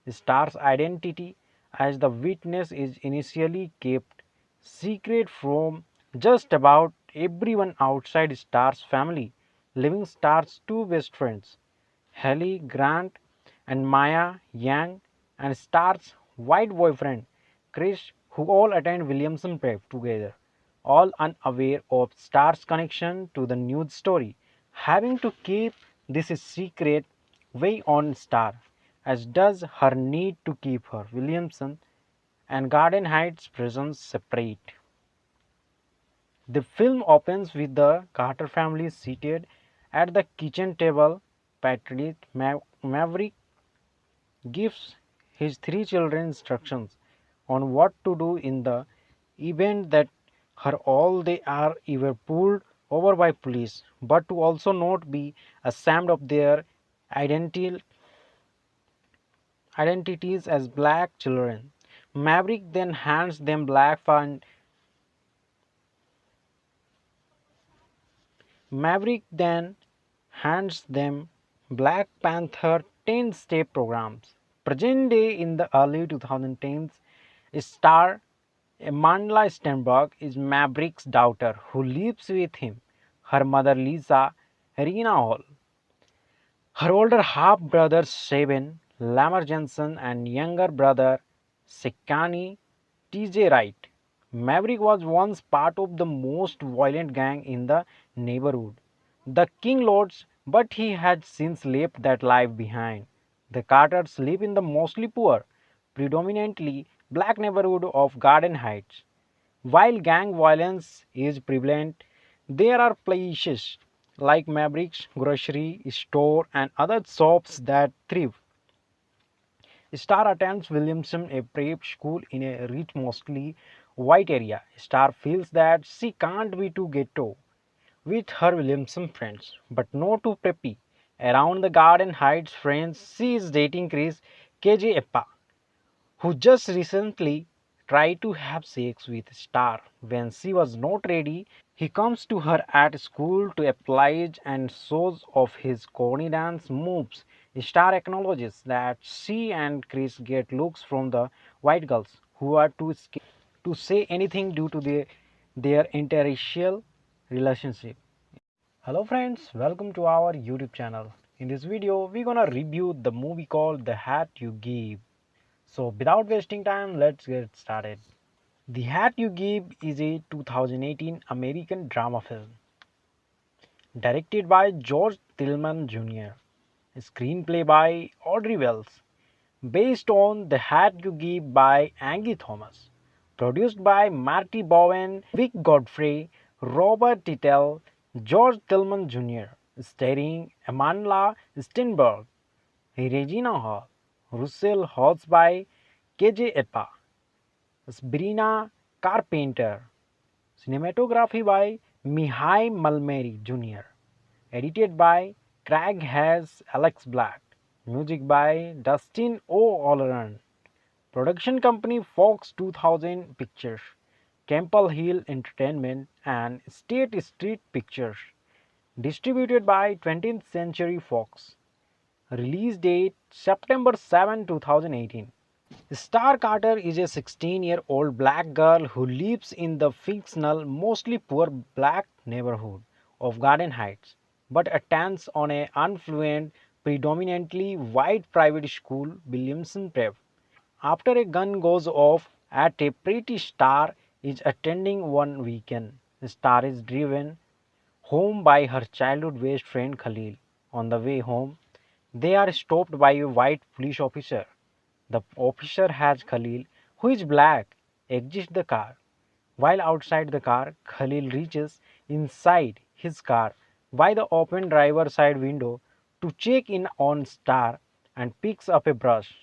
Star's identity as the witness is initially kept secret from just about everyone outside Star's family, leaving Star's two best friends, Hallie Grant and Maya Yang, and Star's white boyfriend, Chris, who all attend Williamson Prep together, all unaware of Star's connection to the news story, having to keep this a secret weigh on Star, as does her need to keep her Williamson and Garden Heights prisons separate. The film opens with the Carter family seated at the kitchen table. Patrick Maverick gives his 3 children instructions on what to do in the event that her all they are either pulled over by police, but to also not be ashamed of their identities as black children. Maverick then hands them Black Panther 10-step programs. Present day in the early 2010s, star Amandla Stenberg is Maverick's daughter who lives with him, her mother Lisa Regina Hall, her older half-brother Seven Lamar Jensen, and younger brother Sekani T.J. Wright. Maverick was once part of the most violent gang in the neighborhood, the King Lords, but he had since left that life behind. The Carters live in the mostly poor, predominantly black neighborhood of Garden Heights. While gang violence is prevalent, there are places like Maverick's grocery store and other shops that thrive. Star attends Williamson, a prep school in a rich, mostly white area. Star feels that she can't be too ghetto with her Williamson friends, but no too preppy. Around the Garden Heights friends, she is dating Chris KJ Eppa, who just recently tried to have sex with Star. When she was not ready, he comes to her at school to apologize and shows off his corny dance moves. Star acknowledges that she and Chris get looks from the white girls who are too scared to say anything due to their interracial relationship. Hello friends, welcome to our YouTube channel. In this video, we're gonna review the movie called The Hat You Give. So without wasting time, let's get started. The Hat You Give is a 2018 American drama film directed by George Tillman Jr., screenplay by Audrey Wells, based on The Hat You Give by Angie Thomas, produced by Marty Bowen, Vic Godfrey, Robert Tittle, George Tillman Jr., starring Amandla Stenberg, Regina Hall, Russell Halls by K.J. Apa, Sabrina Carpenter, cinematography by Mihai Malmeri Jr., edited by Craig Hayes Alex Black, music by Dustin O'Halloran, production company Fox 2000 Pictures, Campbell Hill Entertainment and State Street Pictures, distributed by 20th Century Fox. Release date September 7, 2018. Star Carter is a 16-year-old black girl who lives in the fictional, mostly poor black neighborhood of Garden Heights, but attends on an affluent, predominantly white private school, Williamson Prep. After a gun goes off at a party Star is attending one weekend, Star is driven home by her childhood best friend Khalil. On the way home, they are stopped by a white police officer. The officer has Khalil, who is black, exit the car. While outside the car, Khalil reaches inside his car by the open driver's side window to check in on Star and picks up a brush.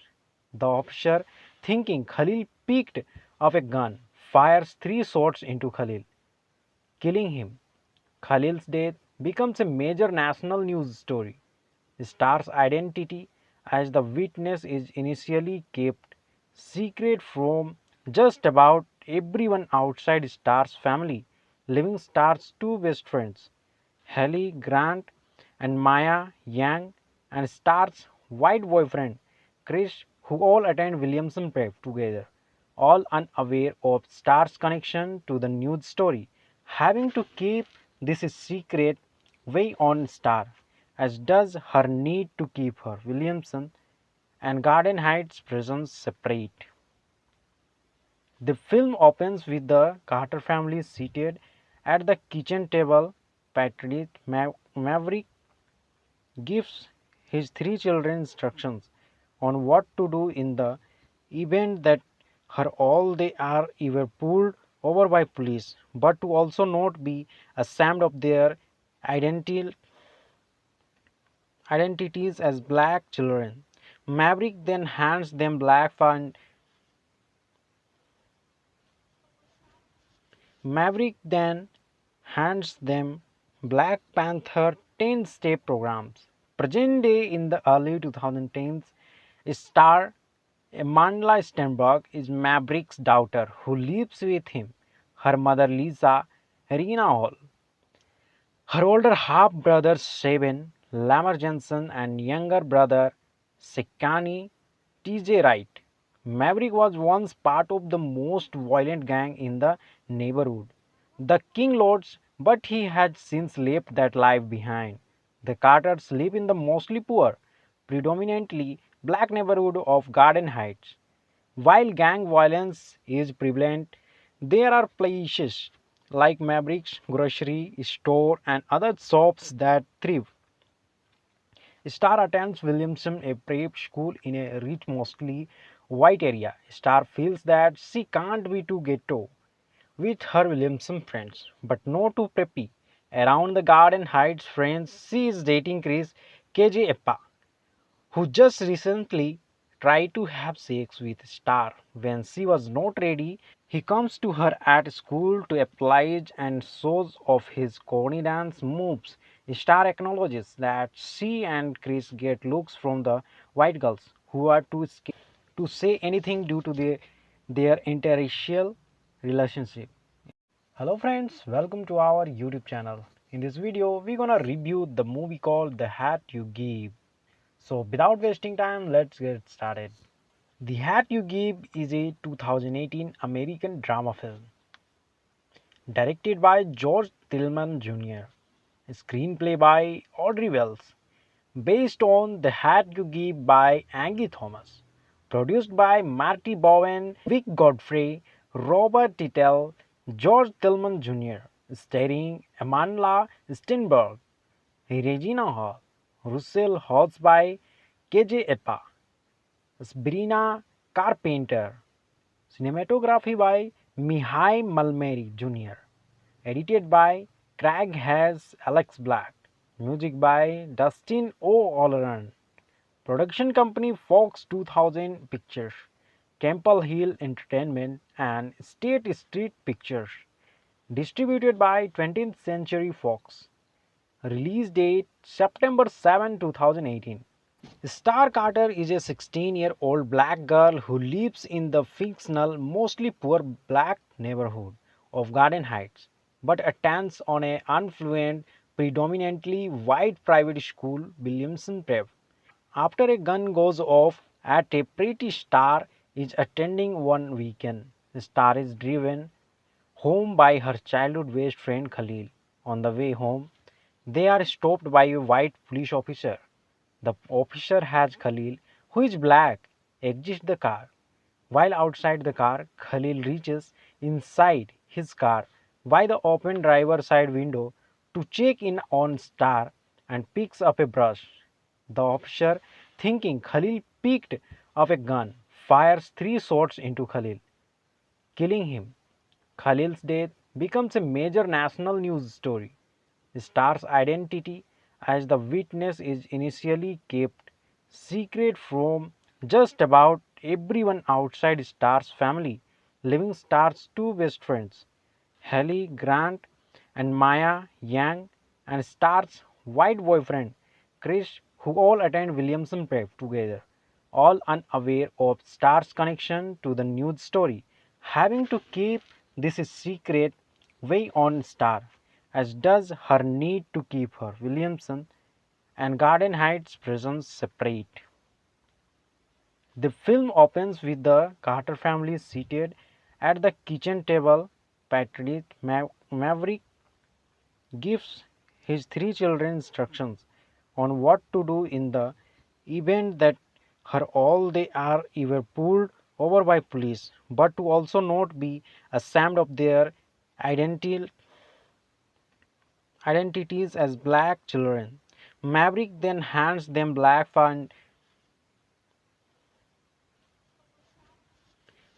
The officer, thinking Khalil picked up a gun, fires 3 shots into Khalil, killing him. Khalil's death becomes a major national news story. Star's identity as the witness is initially kept secret from just about everyone outside Star's family, leaving Star's two best friends, Hallie Grant and Maya Yang, and Star's white boyfriend, Chris, who all attend Williamson Prep together, all unaware of Star's connection to the news story, having to keep this a secret weigh on Star, as does her need to keep her Williamson and Garden Heights presence separate. The film opens with the Carter family seated at the kitchen table. Patrick Maverick gives his 3 children instructions on what to do in the event that her all they are either pulled over by police, but to also not be ashamed of their identity identities as black children. Maverick then hands them Black Panther 10-step programs. Present day in the early 2010s, star Amandla Stenberg is Maverick's daughter who lives with him, her mother Lisa Regina Hall, her older half brothers Seven, Lamar Jensen, and younger brother Sekani T.J. Wright. Maverick was once part of the most violent gang in the neighborhood, the King Lords, but he had since left that life behind. The Carters live in the mostly poor, predominantly black neighborhood of Garden Heights. While gang violence is prevalent, there are places like Maverick's grocery store and other shops that thrive. Star attends Williamson, a prep school in a rich, mostly white area. Star feels that she can't be too ghetto with her Williamson friends, but no too preppy. Around the Garden Heights friends, she is dating Chris KJ Eppa, who just recently tried to have sex with Star. When she was not ready, he comes to her at school to apologize and shows off his corny dance moves. Star acknowledges that she and Chris get looks from the white girls who are too scared to say anything due to their interracial relationship. Hello friends, welcome to our YouTube channel. In this video, we're gonna review the movie called The Hat You Give. So without wasting time, let's get started. The Hat You Give is a 2018 American drama film directed by George Tillman Jr., screenplay by Audrey Wells, based on The Hat You Give by Angie Thomas, produced by Marty Bowen, Vic Godfrey, Robert Tittle, George Tillman Jr., starring Amandla Stenberg, Regina Hall, Russell Halls by K.J. Apa, Sabrina Carpenter, cinematography by Mihai Malmeri Jr., edited by Craig Hayes Alex Black, music by Dustin O'Halloran, Production company Fox 2000 Pictures, Campbell Hill Entertainment, and State Street Pictures. Distributed by 20th Century Fox. Release date September 7, 2018. Star Carter is a 16-year-old black girl who lives in the fictional, mostly poor black neighborhood of Garden Heights, but attends on a affluent, predominantly white private school, Williamson Prep. After a gun goes off at a pretty, Star is attending one weekend. Star is driven home by her childhood best friend Khalil. On the way home, they are stopped by a white police officer. The officer has Khalil, who is black, exit the car. While outside the car, Khalil reaches inside his car by the open driver's side window to check in on Star and picks up a brush. The officer, thinking Khalil picked up a gun, fires 3 shots into Khalil, killing him. Khalil's death becomes a major national news story. Star's identity as the witness is initially kept secret from just about everyone outside Star's family, leaving Star's two best friends, Hallie Grant and Maya Yang, and Star's white boyfriend, Chris, who all attend Williamson Prep together, all unaware of Star's connection to the news story, having to keep this a secret weigh on Star, as does her need to keep her Williamson and Garden Heights prisons separate. The film opens with the Carter family seated at the kitchen table. Patrick Maverick gives his 3 children instructions on what to do in the event that her all they are either pulled over by police, but to also not be ashamed of their identity identities as black children. Maverick then hands them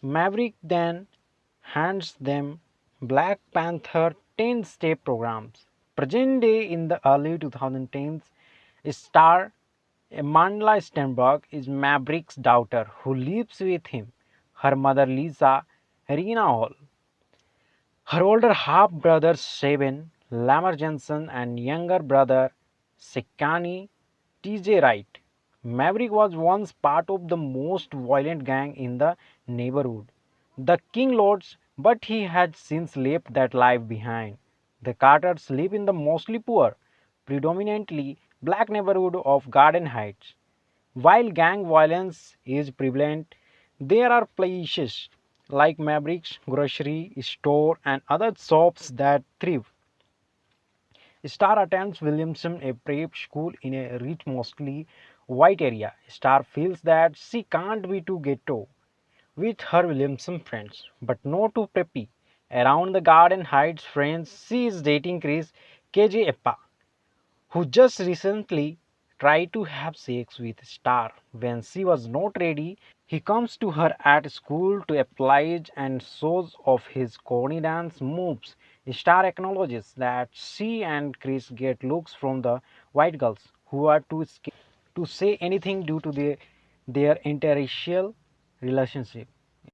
Maverick then hands them Black Panther 10-step programs. Present day in the early 2010s, star Amandla Stenberg is Maverick's daughter who lives with him, her mother Lisa Rena Hall, her older half-brother Seven Lamar Jensen, and younger brother Sekani T.J. Wright. Maverick was once part of the most violent gang in the neighborhood, the King Lords, but he had since left that life behind. The Carters live in the mostly poor, predominantly black neighborhood of Garden Heights. While gang violence is prevalent, there are places like Maverick's grocery store and other shops that thrive. Star attends Williamson, a prep school in a rich, mostly white area. Star feels that she can't be too ghetto with her Williamson friends, but no too preppy. Around the Garden Heights friends, she is dating Chris KJ Eppa, who just recently tried to have sex with Star. When she was not ready, he comes to her at school to oblige and shows off his corny dance moves. Star acknowledges that she and Chris get looks from the white girls who are too scared to say anything due to their interracial relationship.